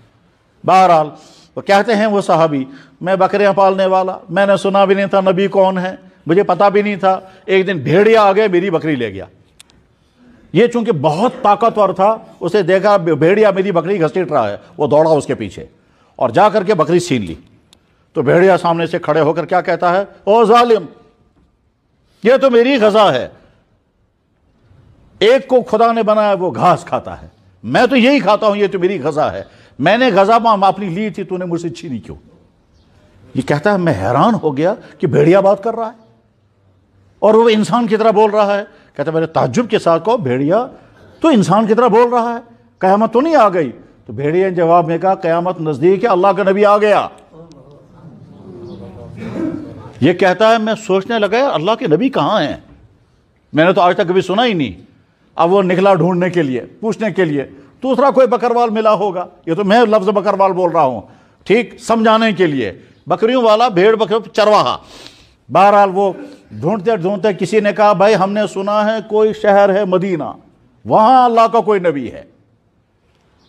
S1: بہرحال وہ کہتے ہیں وہ صحابی، میں بکریاں پالنے والا، میں نے سنا بھی نہیں تھا نبی کون ہے، مجھے پتا بھی نہیں تھا، ایک دن بھیڑیا آ گئے میری بکری لے گیا۔ یہ چونکہ بہت طاقتور تھا، اسے دیکھا بھیڑیا میری بکری گھسیٹ رہا ہے، وہ دوڑا اس کے پیچھے اور جا کر کے بکری چھین لی۔ تو بھیڑیا سامنے سے کھڑے ہو کر کیا کہتا ہے، او ظالم، یہ تو میری غذا ہے، ایک کو خدا نے بنایا وہ گھاس کھاتا ہے، میں تو یہی کھاتا ہوں، یہ تو میری غذا ہے، میں نے غذا اپنی لی تھی، تو نے مجھ سے چھینی کیوں؟ یہ کہتا ہے میں حیران ہو گیا کہ بھیڑیا بات کر رہا ہے اور وہ انسان کی طرح بول رہا ہے۔ کہتا ہے میں نے تعجب کے ساتھ کہا بھیڑیا تو انسان کی طرح بول رہا ہے، قیامت تو نہیں آ گئی؟ تو بھیڑیا نے جواب میں کہا قیامت نزدیک ہے، اللہ کا نبی آ گیا۔ یہ کہتا ہے میں سوچنے لگا اللہ کے نبی کہاں ہیں، میں نے تو آج تک کبھی سنا ہی نہیں۔ اب وہ نکلا ڈھونڈنے کے لیے، پوچھنے کے لیے، دوسرا کوئی بکروال ملا ہوگا، یہ تو میں لفظ بکروال بول رہا ہوں، ٹھیک، سمجھانے کے لیے، بکریوں والا، بھیڑ بکری چرواہا۔ بہرحال وہ ڈھونڈتے ڈھونڈتے کسی نے کہا بھائی ہم نے سنا ہے کوئی شہر ہے مدینہ، وہاں اللہ کا کوئی نبی ہے۔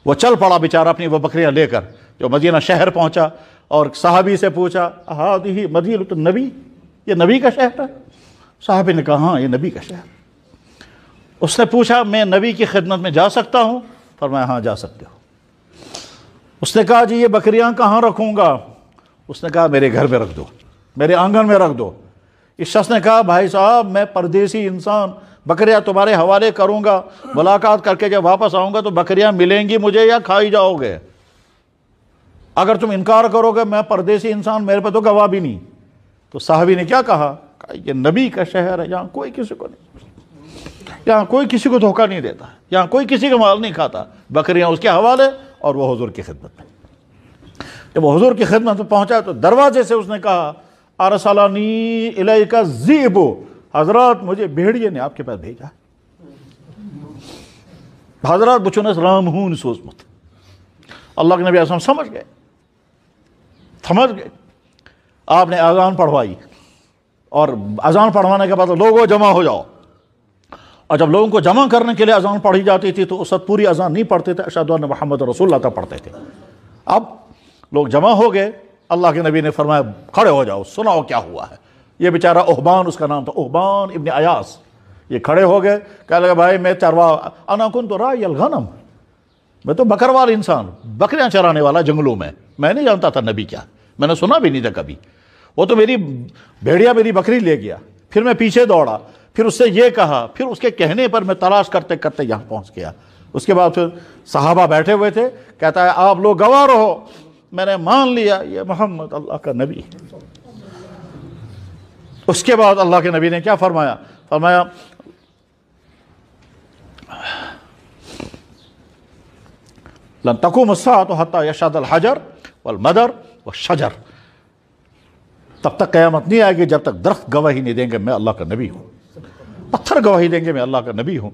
S1: وہ چل پڑا بیچارہ اپنی وہ بکریاں لے کر، جو مدینہ شہر پہنچا اور صحابی سے پوچھا ہذہ مدینہ النبی، یہ نبی کا شہر ہے؟ صحابی نے کہا ہاں یہ نبی کا شہر۔ اس نے پوچھا میں نبی کی خدمت میں جا سکتا ہوں؟ فرمایا ہاں جا سکتے ہو۔ اس نے کہا جی یہ بکریاں کہاں رکھوں گا؟ اس نے کہا میرے گھر میں رکھ دو، میرے آنگن میں رکھ دو۔ اس شخص نے کہا بھائی صاحب میں پردیسی انسان، بکریاں تمہارے حوالے کروں گا، ملاقات کر کے جب واپس آؤں گا تو بکریاں ملیں گی مجھے یا کھائی جاؤ گے؟ اگر تم انکار کرو گے میں پردیسی انسان، میرے پہ تو گواہ بھی نہیں۔ تو صحابی نے کیا کہا یہ نبی کا شہر ہے، یہاں کوئی کسی کو نہیں، یہاں کوئی کسی کو دھوکہ نہیں دیتا، یہاں کوئی کسی کا مال نہیں کھاتا، بکریاں اس کے حوالے اور وہ حضور کی خدمت میں۔ جب وہ حضور کی خدمت میں پہنچا تو دروازے سے اس نے کہا ارسلنی الیک الذئب، حضرات مجھے بھیڑیے نے آپ کے پاس بھیجا۔ حضرات بچونس رام ہون سوزمت، اللہ کے نبی اعظم سمجھ گئے، آپ نے اذان پڑھوائی، اور اذان پڑھوانے کے بعد لوگوں جمع ہو جاؤ، اور جب لوگوں کو جمع کرنے کے لیے اذان پڑھی جاتی تھی تو اس وقت پوری اذان نہیں پڑھتے تھے، اشہد ان محمد رسول اللہ تک پڑھتے تھے۔ اب لوگ جمع ہو گئے، اللہ کے نبی نے فرمایا کھڑے ہو جاؤ، سناؤ کیا ہوا ہے۔ یہ بیچارہ احبان اس کا نام تھا، احبان ابن ایاس، یہ کھڑے ہو گئے، کہنے لگا بھائی میں چرواہ، انا کنت راعی الغنم، میں تو بکروال انسان، بکریاں چرانے والا جنگلوں میں نہیں جانتا تھا نبی کیا، میں نے سنا بھی نہیں تھا کبھی۔ وہ تو میری بھیڑیا میری بکری لے گیا، پھر میں پیچھے دوڑا، پھر اس سے یہ کہا، پھر اس کے کہنے پر میں تلاش کرتے کرتے یہاں پہنچ گیا۔ اس کے بعد پھر صحابہ بیٹھے ہوئے تھے، کہتا ہے آپ لوگ گواہ رہو، میں نے مان لیا یہ محمد اللہ کا نبی۔ اس کے بعد اللہ کے نبی نے کیا فرمایا؟ فرمایا لن تقوم الساعة حتى يشهد الحجر والمدر والشجر، تب تک قیامت نہیں آئے گی جب تک درخت گواہی نہیں دیں گے میں اللہ کا نبی ہوں، پتھر گواہی دیں گے میں اللہ کا نبی ہوں،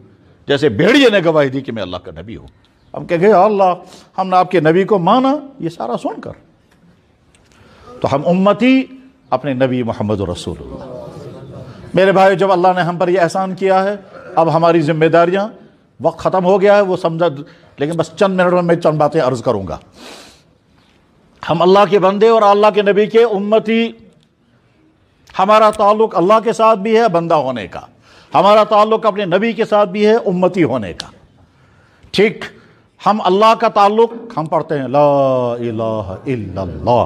S1: جیسے بھیڑیے نے گواہی دی کہ میں اللہ کا نبی ہوں. ہم کہیں گے اللہ ہم نے آپ کے نبی کو مانا. یہ سارا سن کر تو ہم امتی اپنے نبی محمد رسول اللہ. میرے بھائی جب اللہ نے ہم پر یہ احسان کیا ہے اب ہماری ذمہ داریاں، وقت ختم ہو گیا ہے وہ سمجھا، لیکن بس چند منٹ میں چند باتیں عرض کروں گا. ہم اللہ کے بندے اور اللہ کے نبی کے امتی. ہمارا تعلق اللہ کے ساتھ بھی ہے بندہ ہونے کا، ہمارا تعلق اپنے نبی کے ساتھ بھی ہے امتی ہونے کا. ٹھیک ہم اللہ کا تعلق ہم پڑھتے ہیں لا الہ الا اللہ.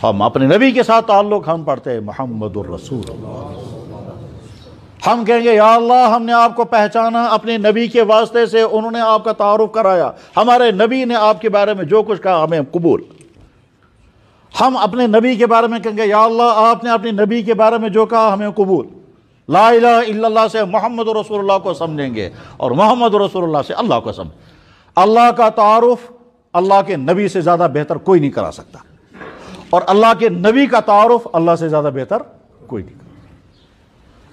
S1: ہم اپنے نبی کے ساتھ تعلق ہم پڑھتے ہیں محمد الرسول اللہ. ہم کہیں گے یا اللہ ہم نے آپ کو پہچانا اپنے نبی کے واسطے سے، انہوں نے آپ کا تعارف کرایا، ہمارے نبی نے آپ کے بارے میں جو کچھ کہا ہمیں قبول. ہم اپنے نبی کے بارے میں کہیں گے یا اللہ آپ نے اپنے نبی کے بارے میں جو کہا ہمیں قبول. لا الہ الا اللہ سے محمد رسول اللہ کو سمجھیں گے اور محمد رسول اللہ سے اللہ کو سمجھیں. اللہ کا تعارف اللہ کے نبی سے زیادہ بہتر کوئی نہیں کرا سکتا، اور اللہ کے نبی کا تعارف اللہ سے زیادہ بہتر کوئی نہیں کرا.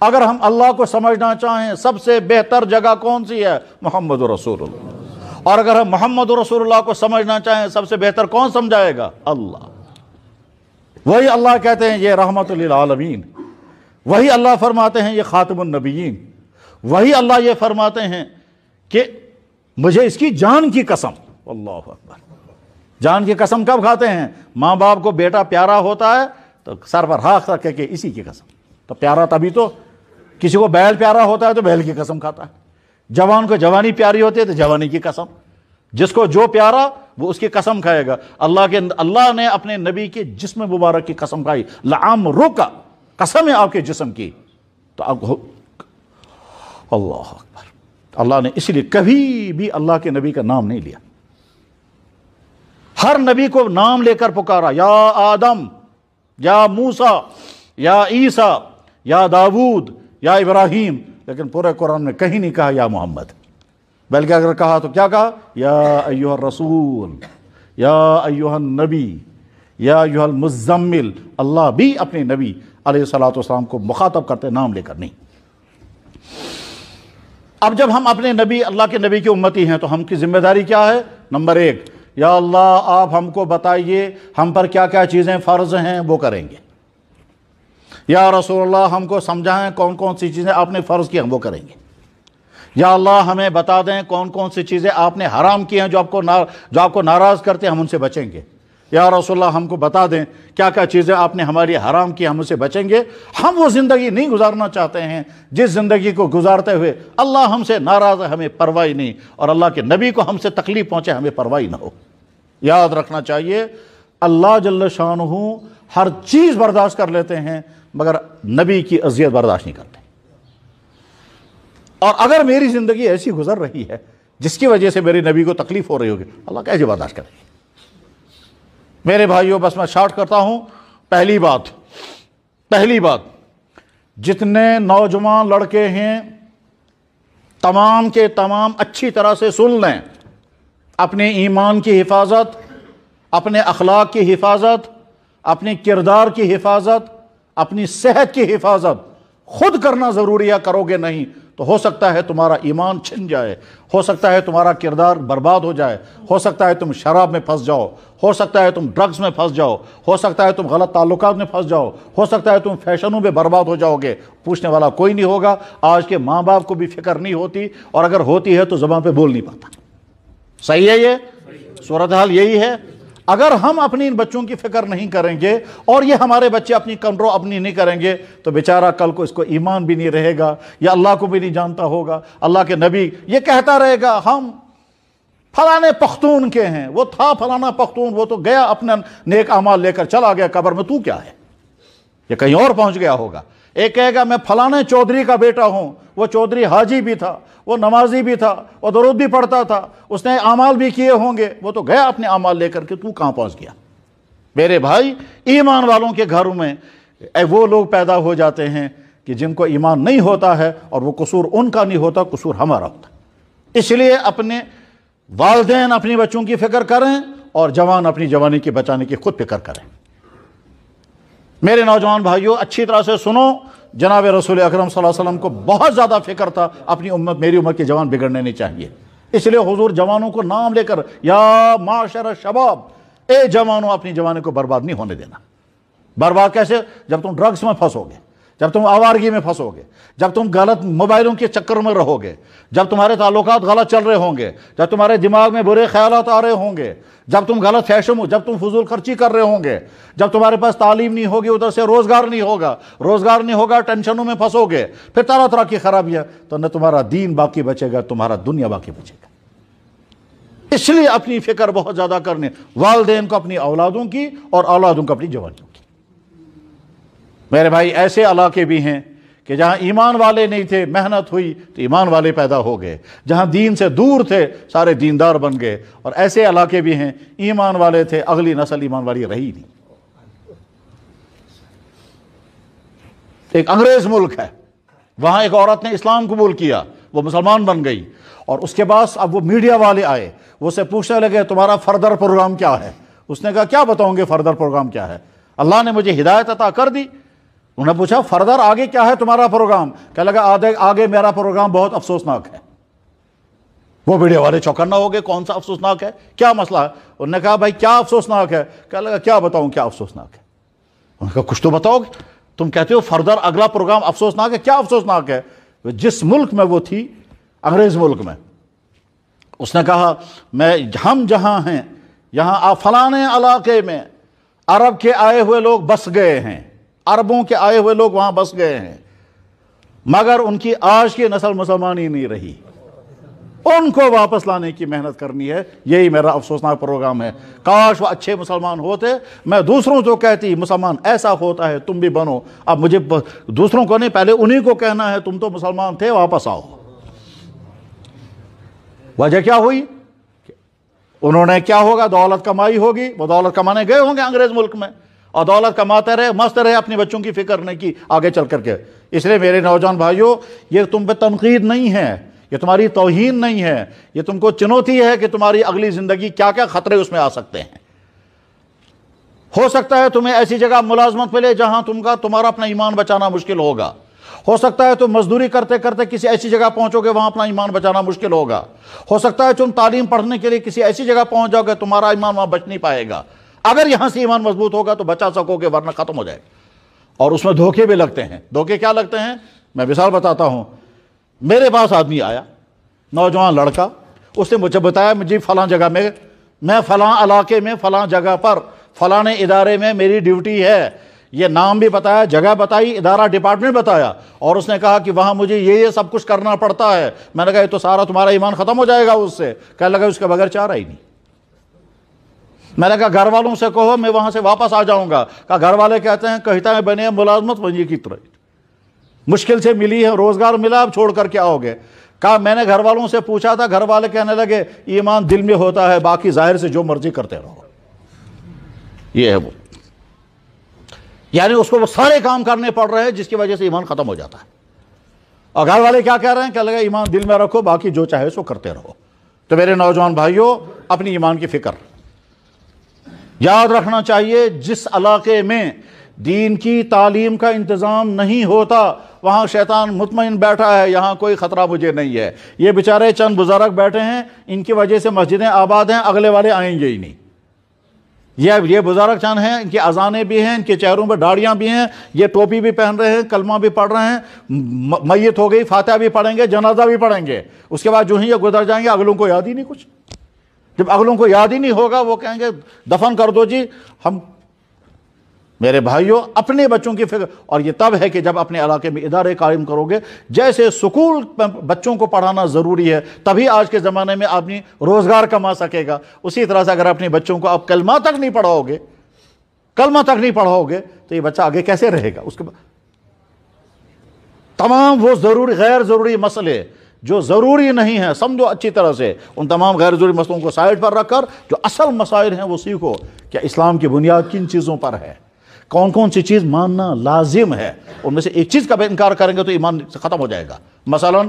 S1: اگر ہم اللہ کو سمجھنا چاہیں سب سے بہتر جگہ کون سی ہے؟ محمد رسول اللہ. اور اگر ہم محمد رسول اللہ کو سمجھنا چاہیں سب سے بہتر کون سمجھائے گا؟ اللہ. وہی اللہ کہتے ہیں یہ رحمت للعالمین، وہی اللہ فرماتے ہیں یہ خاتم النبیین، وہی اللہ یہ فرماتے ہیں کہ مجھے اس کی جان کی قسم. اللہ اکبر. جان کی قسم کب کھاتے ہیں؟ ماں باپ کو بیٹا پیارا ہوتا ہے تو سر پر ہاتھ رکھ کے اسی کی قسم. تو پیارا تبھی تو، کسی کو بیل پیارا ہوتا ہے تو بیل کی قسم کھاتا ہے، جوان کو جوانی پیاری ہوتی ہے تو جوانی کی قسم. جس کو جو پیارا وہ اس کی قسم کھائے گا. اللہ نے اپنے نبی کے جسم مبارک کی قسم کھائی، لعمرک، قسم ہے آپ کے جسم کی. تو اللہ اکبر. اللہ نے اس لیے کبھی بھی اللہ کے نبی کا نام نہیں لیا. ہر نبی کو نام لے کر پکارا، یا آدم، یا موسیٰ، یا عیسیٰ، یا داود، یا ابراہیم. لیکن پورے قرآن میں کہیں نہیں کہا یا محمد، بلکہ اگر کہا تو کیا کہا؟ یا ایھا الرسول، یا ایھا النبی، یا ایھا المزمل. اللہ بھی اپنے نبی علیہ الصلوۃ والسلام کو مخاطب کرتے نام لے کر نہیں. اب جب ہم اپنے نبی اللہ کے نبی کی امتی ہیں تو ہم کی ذمہ داری کیا ہے؟ نمبر 1، یا اللہ آپ ہم کو بتائیے ہم پر کیا کیا چیزیں فرض ہیں وہ کریں گے. یا رسول اللہ ہم کو سمجھائیں کون کون سی چیزیں آپ نے فرض کی ہم وہ کریں گے. یا اللہ ہمیں بتا دیں کون کون سی چیزیں آپ نے حرام کی ہیں جو آپ کو ناراض کرتے ہیں ہم ان سے بچیں گے. یا رسول اللہ ہم کو بتا دیں کیا کیا چیزیں آپ نے ہماری حرام کی ہم ان سے بچیں گے. ہم وہ زندگی نہیں گزارنا چاہتے ہیں جس زندگی کو گزارتے ہوئے اللہ ہم سے ناراض ہے ہمیں پرواہ نہیں، اور اللہ کے نبی کو ہم سے تکلیف پہنچے ہمیں پرواہ نہ ہو. یاد رکھنا چاہیے اللہ جل شانہ ہر چیز برداشت کر لیتے ہیں مگر نبی کی اذیت برداشت نہیں کرتے. اور اگر میری زندگی ایسی گزر رہی ہے جس کی وجہ سے میرے نبی کو تکلیف ہو رہی ہوگی، اللہ کیسے برداشت کرے گی؟ میرے بھائیوں بس میں شارٹ کرتا ہوں. پہلی بات جتنے نوجوان لڑکے ہیں تمام کے تمام اچھی طرح سے سن لیں. اپنے ایمان کی حفاظت، اپنے اخلاق کی حفاظت، اپنے کردار کی حفاظت، اپنی صحت کی حفاظت خود کرنا ضروری ہے. کرو گے نہیں تو ہو سکتا ہے تمہارا ایمان چھن جائے، ہو سکتا ہے تمہارا کردار برباد ہو جائے، ہو سکتا ہے تم شراب میں پھنس جاؤ، ہو سکتا ہے تم ڈرگز میں پھنس جاؤ، ہو سکتا ہے تم غلط تعلقات میں پھنس جاؤ، ہو سکتا ہے تم فیشنوں میں برباد ہو جاؤ گے. پوچھنے والا کوئی نہیں ہوگا. آج کے ماں باپ کو بھی فکر نہیں ہوتی، اور اگر ہوتی ہے تو زبان پہ بول نہیں پاتا. صحیح ہے؟ یہ صورتحال یہی ہے. اگر ہم اپنی ان بچوں کی فکر نہیں کریں گے اور یہ ہمارے بچے اپنی کنٹرول اپنی نہیں کریں گے تو بیچارہ کل کو اس کو ایمان بھی نہیں رہے گا یا اللہ کو بھی نہیں جانتا ہوگا. اللہ کے نبی یہ کہتا رہے گا ہم فلانے پختون کے ہیں، وہ تھا فلانا پختون، وہ تو گیا اپنا نیک اعمال لے کر چلا گیا قبر میں، تو کیا ہے؟ یہ کہیں اور پہنچ گیا ہوگا. ایک کہے گا میں فلانے چودھری کا بیٹا ہوں، وہ چودھری حاجی بھی تھا، وہ نمازی بھی تھا، وہ درود بھی پڑھتا تھا، اس نے اعمال بھی کیے ہوں گے، وہ تو گیا اپنے اعمال لے کر کے، تو کہاں پہنچ گیا؟ میرے بھائی ایمان والوں کے گھروں میں وہ لوگ پیدا ہو جاتے ہیں کہ جن کو ایمان نہیں ہوتا ہے، اور وہ قصور ان کا نہیں ہوتا، قصور ہمارا ہوتا. اس لیے اپنے والدین اپنی بچوں کی فکر کریں اور جوان اپنی جوانی کی بچانے کی خود فکر کریں. میرے نوجوان بھائیوں اچھی طرح سے سنو، جناب رسول اکرم صلی اللہ علیہ وسلم کو بہت زیادہ فکر تھا اپنی امت، میری امت کے جوان بگڑنے نہیں چاہیے، اس لیے حضور جوانوں کو نام لے کر یا معاشر الشباب، اے جوانوں اپنی جوانی کو برباد نہیں ہونے دینا۔ برباد کیسے؟ جب تم ڈرگس میں پھنسو گے، جب تم آوارگی میں پھنسو گے، جب تم غلط موبائلوں کے چکر میں رہو گے، جب تمہارے تعلقات غلط چل رہے ہوں گے، جب تمہارے دماغ میں برے خیالات آ رہے ہوں گے، جب تم غلط فیشن، جب تم فضول خرچی کر رہے ہوں گے، جب تمہارے پاس تعلیم نہیں ہوگی، ادھر سے روزگار نہیں ہوگا، ٹینشنوں میں پھنسو گے، پھر طرح طرح کی خرابیاں، تو نہ تمہارا دین باقی بچے گا، تمہارا دنیا باقی بچے گا۔ اس لیے اپنی فکر بہت زیادہ کرنے، والدین کو اپنی اولادوں کی اور اولادوں کو اپنی جوانیوں کی۔ میرے بھائی ایسے علاقے بھی ہیں کہ جہاں ایمان والے نہیں تھے، محنت ہوئی تو ایمان والے پیدا ہو گئے، جہاں دین سے دور تھے سارے دیندار بن گئے، اور ایسے علاقے بھی ہیں ایمان والے تھے، اگلی نسل ایمان والی رہی نہیں۔ ایک انگریز ملک ہے، وہاں ایک عورت نے اسلام قبول کیا، وہ مسلمان بن گئی، اور اس کے بعد اب وہ میڈیا والے آئے، وہ سے پوچھنے لگے تمہارا فردر پروگرام کیا ہے؟ اس نے کہا کیا بتاؤں گے فردر پروگرام کیا ہے؟ اللہ نے مجھے ہدایت عطا کر دی۔ انہوں نے پوچھا فردر آگے کیا ہے تمہارا پروگرام؟ کہنے لگا آگے میرا پروگرام بہت افسوسناک ہے۔ وہ میڈیا والے چوکنا ہو گئے، کون سا افسوسناک ہے، کیا مسئلہ ہے؟ انہوں نے کہا بھائی کیا افسوسناک ہے؟ کہنے لگا کیا بتاؤں کیا افسوسناک ہے؟ انہوں نے کہا کچھ تو بتاؤ گے، تم کہتے ہو فردر اگلا پروگرام افسوسناک ہے، کیا افسوسناک ہے؟ جس ملک میں وہ تھی، انگریز ملک میں، اس نے کہا ہم جہاں ہیں یہاں فلانے علاقے میں عرب کے آئے ہوئے لوگ بس گئے ہیں، عربوں کے آئے ہوئے لوگ وہاں بس گئے ہیں، مگر ان کی آج کی نسل مسلمان ہی نہیں رہی، ان کو واپس لانے کی محنت کرنی ہے، یہی میرا افسوسناک پروگرام ہے۔ کاش وہ اچھے مسلمان ہوتے، میں دوسروں کو کہتی مسلمان ایسا ہوتا ہے تم بھی بنو۔ اب مجھے دوسروں کو نہیں، پہلے انہی کو کہنا ہے تم تو مسلمان تھے، واپس آؤ۔ وجہ کیا ہوئی؟ انہوں نے کیا ہوگا، دولت کمائی ہوگی، وہ دولت کمانے گئے ہوں گے انگریز ملک میں، اور دولت کماتے رہے، مست رہے، اپنی بچوں کی فکر نہیں کی آگے چل کر کے۔ اس لیے میرے نوجوان بھائیوں، یہ تم پہ تنقید نہیں ہے، یہ تمہاری توہین نہیں ہے، یہ تم کو چنوتی ہے کہ تمہاری اگلی زندگی کیا کیا خطرے اس میں آ سکتے ہیں۔ ہو سکتا ہے تمہیں ایسی جگہ ملازمت ملے جہاں تمہارا اپنا ایمان بچانا مشکل ہوگا، ہو سکتا ہے تم مزدوری کرتے کرتے کسی ایسی جگہ پہنچو گے وہاں اپنا ایمان بچانا مشکل ہوگا، ہو سکتا ہے تم تعلیم پڑھنے کے لیے کسی ایسی جگہ پہنچ جاؤ گے تمہارا ایمان وہاں بچ نہیں پائے گا۔ اگر یہاں سے ایمان مضبوط ہوگا تو بچا سکو گے، ورنہ ختم ہو جائے گا۔ اور اس میں دھوکے بھی لگتے ہیں۔ دھوکے کیا لگتے ہیں؟ میں مثال بتاتا ہوں۔ میرے پاس آدمی آیا، نوجوان لڑکا، اس نے مجھے بتایا مجھے فلاں جگہ میں فلاں علاقے میں فلاں جگہ پر فلاں ادارے میں میری ڈیوٹی ہے، یہ نام بھی بتایا، جگہ بتائی، ادارہ ڈپارٹمنٹ بتایا، اور اس نے کہا کہ وہاں مجھے یہ سب کچھ کرنا پڑتا ہے۔ میں نے کہا یہ تو سارا تمہارا ایمان ختم ہو جائے گا اس سے۔ کہنے لگا اس کے بغیر چارہ ہی نہیں۔ میں نے کہا گھر والوں سے کہو میں وہاں سے واپس آ جاؤں گا۔ کہا گھر والے کہتے ہیں کہتا ہے بنے ملازمت وہیں کی طرح مشکل سے ملی ہے، روزگار ملا، اب چھوڑ کر کے آؤ گے۔ کہا میں نے گھر والوں سے پوچھا تھا، گھر والے کہنے لگے ایمان دل میں ہوتا ہے، باقی ظاہر سے جو مرضی کرتے رہو۔ یہ ہے وہ، یعنی اس کو وہ سارے کام کرنے پڑ رہے ہیں جس کی وجہ سے ایمان ختم ہو جاتا ہے۔ اور گھر والے کیا کہہ رہے ہیں؟ کہہ لگے ایمان دل میں رکھو، باقی جو چاہے سو کرتے رہو۔ تو میرے نوجوان بھائیوں، اپنی ایمان کی فکر یاد رکھنا چاہیے۔ جس علاقے میں دین کی تعلیم کا انتظام نہیں ہوتا وہاں شیطان مطمئن بیٹھا ہے، یہاں کوئی خطرہ مجھے نہیں ہے۔ یہ بیچارے چند بزرگ بیٹھے ہیں، ان کی وجہ سے مسجدیں آباد ہیں، اگلے والے آئیں گے ہی نہیں۔ یہ بزرگ چند ہیں، ان کی اذانیں بھی ہیں، ان کے چہروں پہ داڑیاں بھی ہیں، یہ ٹوپی بھی پہن رہے ہیں، کلمہ بھی پڑھ رہے ہیں، میت ہو گئی فاتحہ بھی پڑھیں گے، جنازہ بھی پڑھیں گے، اس کے بعد جو ہی یہ گزر جائیں گے اگلوں کو یاد ہی نہیں کچھ۔ جب اگلوں کو یاد ہی نہیں ہوگا وہ کہیں گے دفن کر دو جی ہم۔ میرے بھائیوں، اپنے بچوں کی فکر، اور یہ تب ہے کہ جب اپنے علاقے میں ادارے قائم کرو گے۔ جیسے سکول بچوں کو پڑھانا ضروری ہے، تبھی آج کے زمانے میں آدمی روزگار کما سکے گا، اسی طرح سے اگر اپنے بچوں کو آپ کلمہ تک نہیں پڑھاؤ گے تو یہ بچہ آگے کیسے رہے گا؟ اس کے بعد تمام وہ ضروری غیر ضروری مسئلے جو ضروری نہیں ہیں سمجھو اچھی طرح سے، ان تمام غیر ضروری مسئلوں کو سائڈ پر رکھ کر جو اصل مسائل ہیں وہ سیکھو کہ اسلام کی بنیاد کن چیزوں پر ہے، کون کون سی چیز ماننا لازم ہے۔ ان میں سے ایک چیز کا بھی انکار کریں گے تو ایمان ختم ہو جائے گا۔ مثلا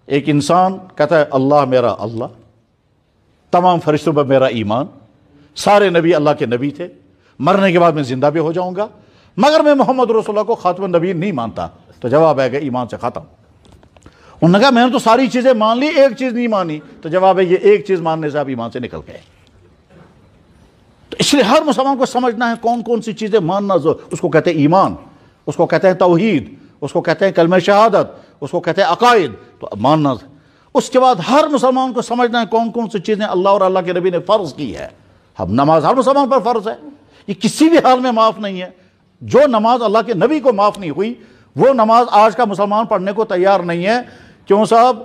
S1: ایک انسان کہتا ہے اللہ میرا اللہ، تمام فرشتوں پر میرا ایمان، سارے نبی اللہ کے نبی تھے، مرنے کے بعد میں زندہ بھی ہو جاؤں گا، مگر میں محمد رسول اللہ کو خاتم النبیین نہیں مانتا. تو جواب ہے کہ ایمان سے ختم. انہوں نے کہا میں نے تو ساری چیزیں مان لی، ایک چیز نہیں مانی. تو جواب ہے یہ ایک چیز ماننے سے آپ ایمان سے نکل گئے. تو اس لیے ہر مسلمان کو سمجھنا ہے کون کون سی چیزیں ماننا. اس کو کہتے ہیں ایمان، اس کو کہتے ہیں توحید، اس کو کہتے ہیں کلمہ شہادت، اس کو کہتے ہیں عقائد. تو ماننا. اس کے بعد ہر مسلمان کو سمجھنا ہے کون کون سی چیزیں اللہ اور اللہ کے نبی نے فرض کی ہے. اب نماز ہر مسلمان پر فرض ہے، یہ کسی بھی حال میں معاف نہیں ہے. جو نماز اللہ کے نبی کو معاف نہیں ہوئی وہ نماز آج کا مسلمان پڑھنے کو تیار نہیں ہے. کیوں صاحب؟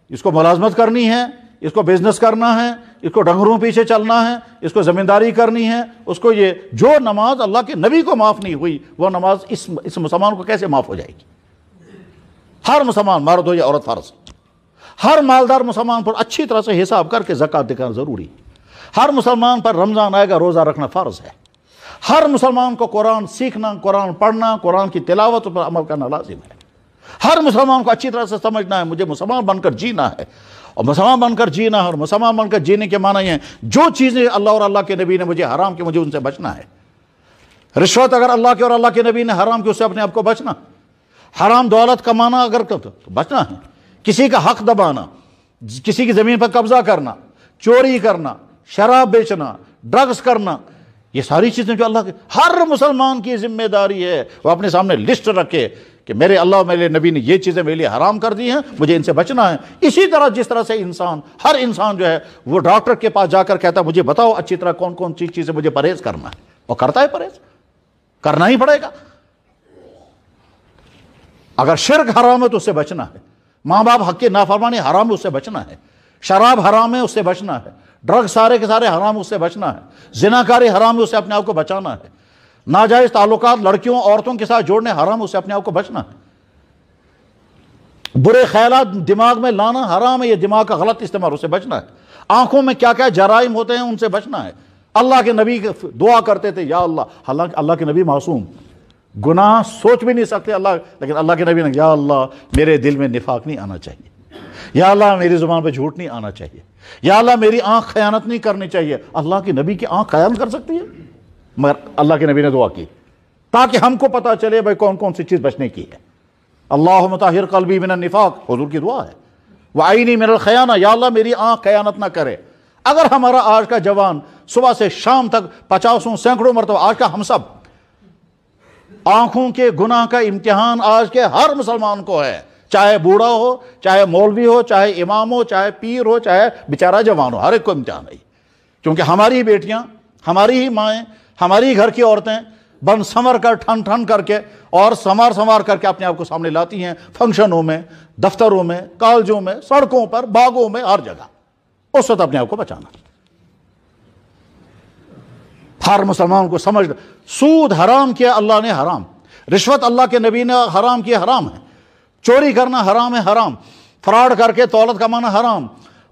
S1: اس کو ملازمت کرنی ہے، اس کو بزنس کرنا ہے، اس کو ڈنگروں پیچھے چلنا ہے، اس کو زمینداری کرنی ہے، اس کو یہ جو نماز اللہ کے نبی کو معاف نہیں ہوئی وہ نماز اس مسلمان کو کیسے معاف ہو جائے گی؟ ہر مسلمان، مرد ہو یا عورت، فرض. ہر مالدار مسلمان پر اچھی طرح سے حساب کر کے زکوٰۃ دکھانا ضروری. ہر مسلمان پر رمضان آئے گا روزہ رکھنا فرض ہے. ہر مسلمان کو قرآن سیکھنا، قرآن پڑھنا، قرآن کی تلاوت پر عمل کرنا لازم ہے. ہر مسلمان کو اچھی طرح سے سمجھنا ہے مجھے مسلمان بن کر جینا ہے. اور مسلمان بن کر جینا ہے، اور مسلمان بن کر جینے کے معنی یہ ہے جو چیزیں اللہ اور اللہ کے نبی نے مجھے حرام کی مجھے ان سے بچنا ہے. رشوت اگر اللہ کے اور اللہ کے نبی نے حرام کی اس سے اپنے آپ کو بچنا. حرام دولت کمانا اگر تو بچنا ہے. کسی کا حق دبانا، کسی کی زمین پر قبضہ کرنا، چوری کرنا، شراب بیچنا، ڈرگز کرنا، یہ ساری چیزیں جو اللہ کے ہر مسلمان کی ذمہ داری ہے وہ اپنے سامنے لسٹ رکھے کہ میرے اللہ اور میرے نبی نے یہ چیزیں میرے لیے حرام کر دی ہیں، مجھے ان سے بچنا ہے. اسی طرح جس طرح سے ہر انسان جو ہے وہ ڈاکٹر کے پاس جا کر کہتا ہے مجھے بتاؤ اچھی طرح کون کون سی چیزیں مجھے پرہیز کرنا ہے، اور کرتا ہے پرہیز، کرنا ہی پڑے گا. اگر شرک حرام ہے تو اس سے بچنا ہے. ماں باپ حق کی نافرمانی حرام ہے، اس سے بچنا ہے. شراب حرام ہے، اس سے بچنا ہے. ڈرگ سارے کے سارے حرام، اس سے بچنا ہے. زناکاری حرام ہے، اس سے اپنے آپ کو بچانا ہے. ناجائز تعلقات لڑکیوں عورتوں کے ساتھ جوڑنے حرام، اس سے اپنے آپ کو بچنا ہے. برے خیالات دماغ میں لانا حرام ہے، یہ دماغ کا غلط استعمال، اس سے بچنا ہے. آنکھوں میں کیا کیا جرائم ہوتے ہیں ان سے بچنا ہے. اللہ کے نبی دعا کرتے تھے یا اللہ، حالانکہ اللہ کے نبی معصوم، گناہ سوچ بھی نہیں سکتے اللہ، لیکن اللہ کے نبی نے یا اللہ میرے دل میں نفاق نہیں آنا چاہیے، یا اللہ میری زبان پہ جھوٹ نہیں آنا چاہیے، یا اللہ میری آنکھ خیانت نہیں کرنی چاہیے. اللہ کے نبی کی آنکھ خیانت کر سکتی ہے؟ مگر اللہ کے نبی نے دعا کی تاکہ ہم کو پتا چلے بھائی کون کون سی چیز بچنے کی ہے. اللہم طہر قلبی من النفاق، حضور کی دعا ہے. وعینی من الخیانہ، یا اللہ میری آنکھ خیانت نہ کرے. اگر ہمارا آج کا جوان صبح سے شام تک 50 سینکڑوں مرتبہ، آج کا ہم سب آنکھوں کے گناہ کا امتحان آج کے ہر مسلمان کو ہے، چاہے بوڑھا ہو، چاہے مولوی ہو، چاہے امام ہو، چاہے پیر ہو، چاہے بیچارہ جوان ہو، ہر ایک کو امتحان ہے. کیونکہ ہماری ہی بیٹیاں، ہماری ہی مائیں، ہماری ہی گھر کی عورتیں بن سمر کر ٹھن کر کے اور سنوار کر کے اپنے آپ کو سامنے لاتی ہیں، فنکشنوں میں، دفتروں میں، کالجوں میں، سڑکوں پر، باغوں میں، ہر جگہ. اس وقت اپنے آپ کو بچانا. ہر مسلمان کو سمجھ، سود حرام کیا اللہ نے، حرام. رشوت اللہ کے نبی نے حرام کیا، حرام ہے. چوری کرنا حرام ہے، حرام. فراڈ کر کے دولت کمانا حرام.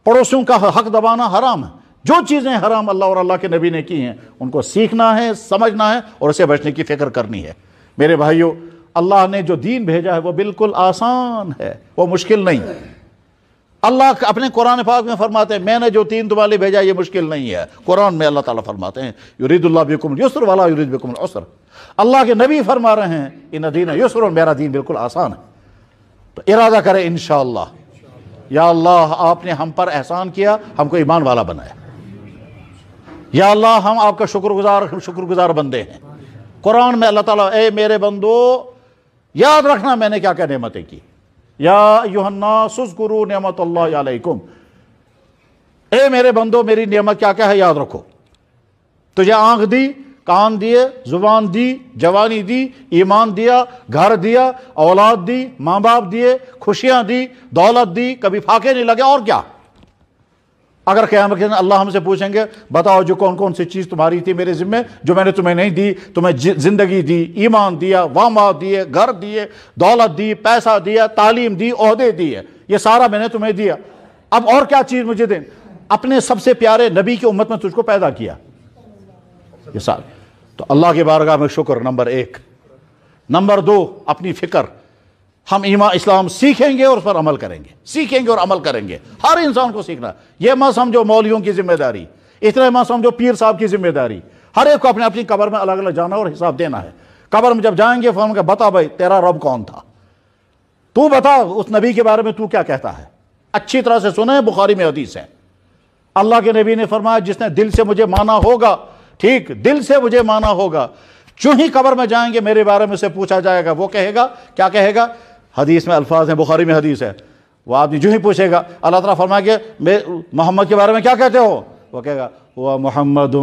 S1: پڑوسیوں کا حق دبانا حرام ہے. جو چیزیں حرام اللہ اور اللہ کے نبی نے کی ہیں ان کو سیکھنا ہے، سمجھنا ہے اور اسے بچنے کی فکر کرنی ہے. میرے بھائیو، اللہ نے جو دین بھیجا ہے وہ بالکل آسان ہے، وہ مشکل نہیں. اللہ اپنے قرآن پاک میں فرماتے ہیں میں نے جو دین تمہارے لیے بھیجا یہ مشکل نہیں ہے. قرآن میں اللہ تعالیٰ فرماتے ہیں یرید اللہ بکم الیسر ولا یرید بکم العسر. اللہ کے نبی فرما رہے ہیں ان دین یسر، میرا دین بالکل آسان ہے. تو ارادہ کریں انشاءاللہ، یا اللہ آپ نے ہم پر احسان کیا، ہم کو ایمان والا بنایا. یا اللہ ہم آپ کا شکر گزار بندے ہیں. قرآن میں اللہ تعالیٰ اے میرے بندو یاد رکھنا میں نے کیا کیا نعمتیں کی. یا ایھا الناس اذکروا نعمت اللہ علیکم، اے میرے بندو میری نعمت کیا کیا ہے یاد رکھو. تجھے آنکھ دی، کان دیے، زبان دی، جوانی دی، ایمان دیا، گھر دیا، اولاد دی، ماں باپ دیے، خوشیاں دی، دولت دی، کبھی پھاکے نہیں لگے. اور کیا؟ اگر قیامت کے دن اللہ ہم سے پوچھیں گے بتاؤ جو کون کون سی چیز تمہاری تھی میرے ذمہ جو میں نے تمہیں نہیں دی، تمہیں زندگی دی، ایمان دیا، وامات دیے، گھر دیے، دولت دی، پیسہ دیا، تعلیم دی، عہدے دیے، یہ سارا میں نے تمہیں دیا، اب اور کیا چیز مجھے دیں؟ اپنے سب سے پیارے نبی کی امت میں تجھ کو پیدا کیا. یہ سارا تو اللہ کے بارگاہ میں شکر نمبر 1. نمبر 2 اپنی فکر. ہم ایمان اسلام سیکھیں گے اور اس پر عمل کریں گے، سیکھیں گے اور عمل کریں گے. ہر انسان کو سیکھنا. یہ مت سمجھو مولویوں کی ذمہ داری، اتنا مت سمجھو پیر صاحب کی ذمہ داری. ہر ایک کو اپنے اپنی قبر میں الگ الگ جانا اور حساب دینا ہے. قبر میں جب جائیں گے فرمائیں گے بتا بھائی تیرا رب کون تھا، تو بتا اس نبی کے بارے میں تو کیا کہتا ہے۔ اچھی طرح سے سنیں، بخاری میں حدیث ہے، اللہ کے نبی نے فرمایا جس نے دل سے مجھے مانا ہوگا، ٹھیک دل سے مجھے مانا ہوگا، چوں ہی قبر میں جائیں گے میرے بارے میں سے پوچھا جائے گا، وہ کہے گا کیا کہے گا؟ حدیث میں الفاظ ہیں، بخاری میں حدیث ہے، وہ آدمی جو ہی پوچھے گا اللہ تعالیٰ فرمائے گا محمد کے بارے میں کیا کہتے ہو؟ وہ کہے گا وہ محمد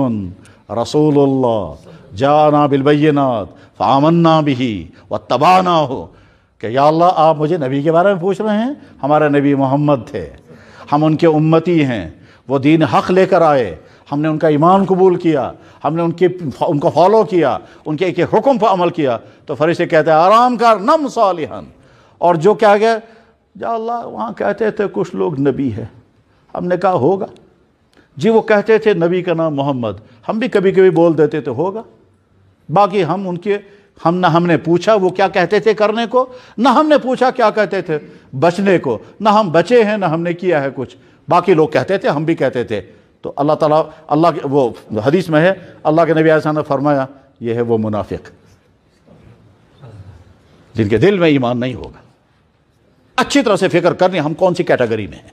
S1: رسول اللہ جاءنا بالبینات فآمنا بہ واتبعناہ، کہ یا اللہ آپ مجھے نبی کے بارے میں پوچھ رہے ہیں، ہمارے نبی محمد تھے، ہم ان کے امتی ہیں، وہ دین حق لے کر آئے، ہم نے ان کا ایمان قبول کیا، ہم نے ان کو فالو کیا، ان کے ایک حکم پر عمل کیا۔ تو فرشتے کہتے ہیں آرام کر، نم صالحا۔ اور جو کیا گیا یا اللہ وہاں کہتے تھے کچھ لوگ نبی ہے، ہم نے کہا ہوگا جی، وہ کہتے تھے نبی کا نام محمد، ہم بھی کبھی کبھی بول دیتے تھے ہوگا، باقی نہ ہم نے پوچھا وہ کیا کہتے تھے کرنے کو، نہ ہم نے پوچھا کیا کہتے تھے بچنے کو، نہ ہم بچے ہیں نہ ہم نے کیا ہے کچھ، باقی لوگ کہتے تھے ہم بھی کہتے تھے۔ تو اللہ تعالیٰ وہ حدیث میں ہے اللہ کے نبی علیہ السلام نے فرمایا یہ ہے وہ منافق جن کے دل میں ایمان نہیں ہوگا۔ اچھی طرح سے فکر کرنی ہم کون سی کیٹیگری میں ہیں،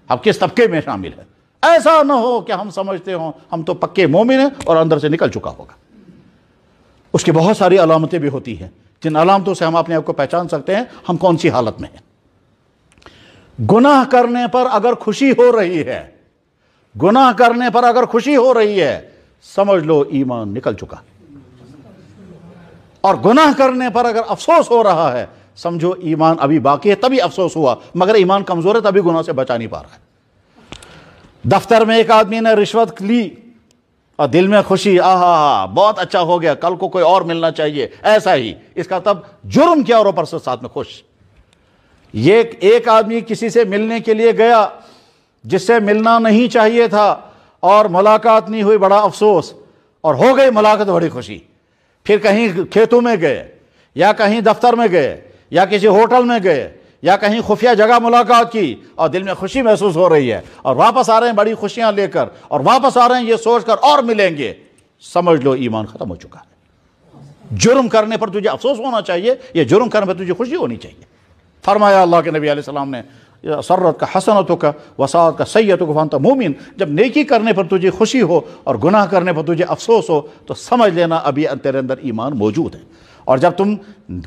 S1: ہم کس طبقے میں شامل ہیں، ایسا نہ ہو کہ ہم سمجھتے ہوں ہم تو پکے مومن ہیں اور اندر سے نکل چکا ہوگا۔ اس کی بہت ساری علامتیں بھی ہوتی ہیں جن علامتوں سے ہم اپنے آپ کو پہچان سکتے ہیں ہم کون سی حالت میں ہیں۔ گناہ کرنے پر اگر خوشی ہو رہی ہے، گناہ کرنے پر اگر خوشی ہو رہی ہے سمجھ لو ایمان نکل چکا، اور گناہ کرنے پر اگر افسوس ہو رہا ہے سمجھو ایمان ابھی باقی ہے، تبھی افسوس ہوا، مگر ایمان کمزور ہے تبھی گناہ سے بچا نہیں پا رہا ہے۔ دفتر میں ایک آدمی نے رشوت لی اور دل میں خوشی، آہا بہت اچھا ہو گیا، کل کو کوئی اور ملنا چاہیے، ایسا ہی، اس کا تب جرم کیا اور اوپر سے ساتھ میں خوش۔ یہ ایک آدمی کسی سے ملنے کے لیے گیا جس سے ملنا نہیں چاہیے تھا اور ملاقات نہیں ہوئی، بڑا افسوس، اور ہو گئی ملاقات بڑی خوشی۔ پھر کہیں کھیتوں میں گئے یا کہیں دفتر میں گئے یا کسی ہوٹل میں گئے یا کہیں خفیہ جگہ ملاقات کی اور دل میں خوشی محسوس ہو رہی ہے، اور واپس آ رہے ہیں بڑی خوشیاں لے کر، اور واپس آ رہے ہیں یہ سوچ کر اور ملیں گے، سمجھ لو ایمان ختم ہو چکا ہے۔ جرم کرنے پر تجھے افسوس ہونا چاہیے، یہ جرم کرنے پر تجھے خوشی ہونی چاہیے۔ فرمایا اللہ کے نبی علیہ السلام نے سرت کا حسنتک وساءت کا سیئتک فانت مومن، جب نیکی کرنے پر تجھے خوشی ہو اور گناہ کرنے پر تجھے افسوس ہو تو سمجھ لینا ابھی تیرے اندر ایمان موجود ہے۔ اور جب تم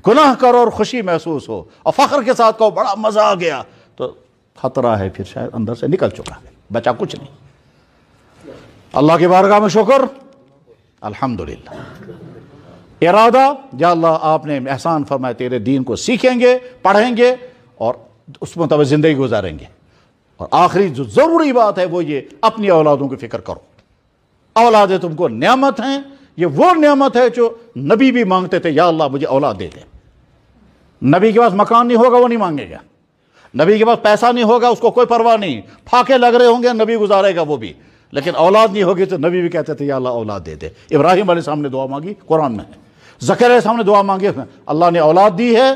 S1: گناہ کرو اور خوشی محسوس ہو اور فخر کے ساتھ کہو بڑا مزہ آ گیا تو خطرہ ہے، پھر شاید اندر سے نکل چکا ہے، بچا کچھ نہیں۔ اللہ کی بارگاہ میں شکر، الحمدللہ۔ ارادہ یا اللہ آپ نے احسان فرمایا تیرے دین کو سیکھیں گے، پڑھیں گے اور اس مطابق زندگی گزاریں گے۔ اور آخری جو ضروری بات ہے وہ یہ اپنی اولادوں کی فکر کرو۔ اولادیں تم کو نعمت ہیں، یہ وہ نعمت ہے جو نبی بھی مانگتے تھے، یا اللہ مجھے اولاد دے دے۔ نبی کے پاس مکان نہیں ہوگا وہ نہیں مانگے گا، نبی کے پاس پیسہ نہیں ہوگا اس کو کوئی پرواہ نہیں، پھاکے لگ رہے ہوں گے نبی گزارے گا وہ بھی، لیکن اولاد نہیں ہوگی تو نبی بھی کہتے تھے یا اللہ اولاد دے دے۔ ابراہیم علیہ السلام نے دعا مانگی، قرآن میں ہے۔ زکریا علیہ السلام نے دعا مانگی، اللہ نے اولاد دی ہے،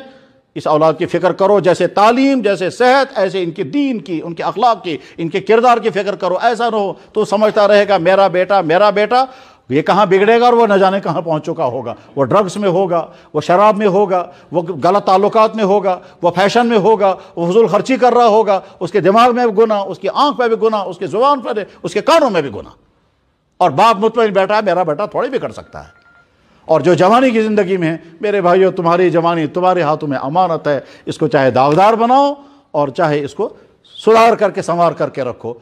S1: اس اولاد کی فکر کرو، جیسے تعلیم، جیسے صحت، ایسے ان کے دین کی، ان کے اخلاق کی، ان کے کردار کی فکر کرو۔ ایسا نہ ہو تو سمجھتا رہے گا میرا بیٹا میرا بیٹا، یہ کہاں بگڑے گا اور وہ نہ جانے کہاں پہنچ چکا ہوگا، وہ ڈرگز میں ہوگا، وہ شراب میں ہوگا، وہ غلط تعلقات میں ہوگا، وہ فیشن میں ہوگا، وہ فضول خرچی کر رہا ہوگا، اس کے دماغ میں بھی گناہ، اس کی آنکھ پہ بھی گناہ، اس کی زبان پہ، اس کے کانوں میں بھی گناہ، اور باپ مطمئن بیٹا ہے میرا بیٹا تھوڑی بھی کر سکتا ہے۔ اور جو جوانی کی زندگی میں ہے، میرے بھائیو تمہاری جوانی تمہارے ہاتھوں میں امانت ہے، اس کو چاہے داغدار بناؤ اور چاہے اس کو سدھار کر کے سنوار کر کے رکھو۔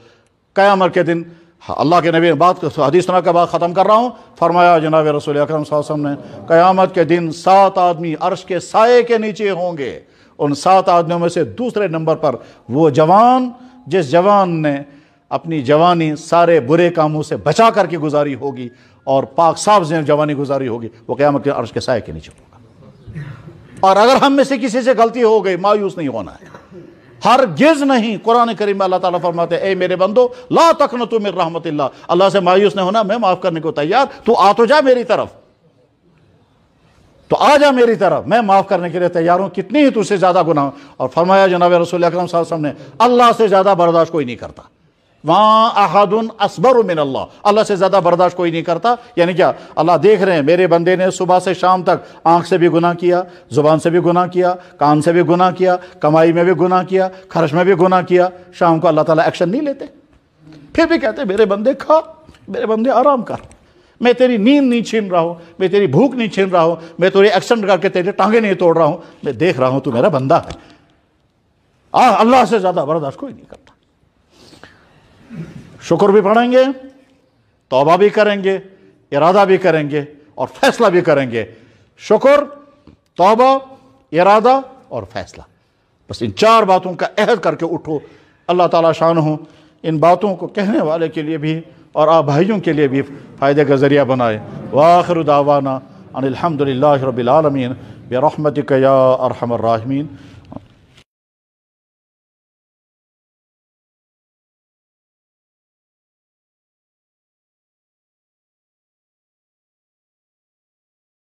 S1: قیامت کے دن اللہ کے نبی بات حدیث سنا کے بعد ختم کر رہا ہوں، فرمایا جناب رسول اکرم صلی اللہ علیہ وسلم نے قیامت کے دن 7 آدمی عرش کے سائے کے نیچے ہوں گے، ان 7 آدمیوں میں سے دوسرے نمبر پر وہ جوان جس جوان نے اپنی جوانی سارے برے کاموں سے بچا کر کے گزاری ہوگی اور پاک صاف جوانی گزاری ہوگی، وہ قیامت کے عرش کے سائے کے نیچے ہوگا۔ اور اگر ہم میں سے کسی سے غلطی ہو گئی مایوس نہیں ہونا ہے، ہرگز نہیں۔ قرآن کریم میں اللہ تعالیٰ فرماتے ہیں اے میرے بندو لا تقنطوا من رحمت اللہ، اللہ سے مایوس نہیں ہونا، میں معاف کرنے کو تیار، تو آ تو جا میری طرف، تو آ جا میری طرف، میں معاف کرنے کے لیے تیار ہوں، کتنی ہی تجھ سے زیادہ گناہ۔ اور فرمایا جناب رسول اکرم صلی اللہ علیہ وسلم نے اللہ سے زیادہ برداشت کوئی نہیں کرتا، وہاں احد اصبر من اللہ، اللہ سے زیادہ برداشت کوئی نہیں کرتا۔ یعنی کیا؟ اللہ دیکھ رہے ہیں میرے بندے نے صبح سے شام تک آنکھ سے بھی گناہ کیا، زبان سے بھی گناہ کیا، کان سے بھی گناہ کیا، کمائی میں بھی گناہ کیا، خرچ میں بھی گناہ کیا، شام کو اللہ تعالیٰ ایکشن نہیں لیتے، پھر بھی کہتے میرے بندے کھا، میرے بندے آرام کر، میں تیری نیند نہیں چھین رہا ہوں، میں تیری بھوک نہیں چھین رہا ہوں، میں تیری ایکسیڈنٹ کر کے تیرے ٹانگیں نہیں توڑ رہا ہوں، میں دیکھ رہا ہوں تو میرا بندہ ہے۔ اللہ سے زیادہ برداشت کوئی نہیں کرتا۔ شکر بھی پڑھیں گے، توبہ بھی کریں گے، ارادہ بھی کریں گے اور فیصلہ بھی کریں گے۔ شکر، توبہ، ارادہ اور فیصلہ، بس ان 4 باتوں کا عہد کر کے اٹھو۔ اللہ تعالیٰ شانہ ان باتوں کو کہنے والے کے لیے بھی اور آپ بھائیوں کے لیے بھی فائدے کا ذریعہ بنائے۔ وآخر دعوانا ان الحمد للہ رب العالمین برحمتک یا ارحم الراحمین۔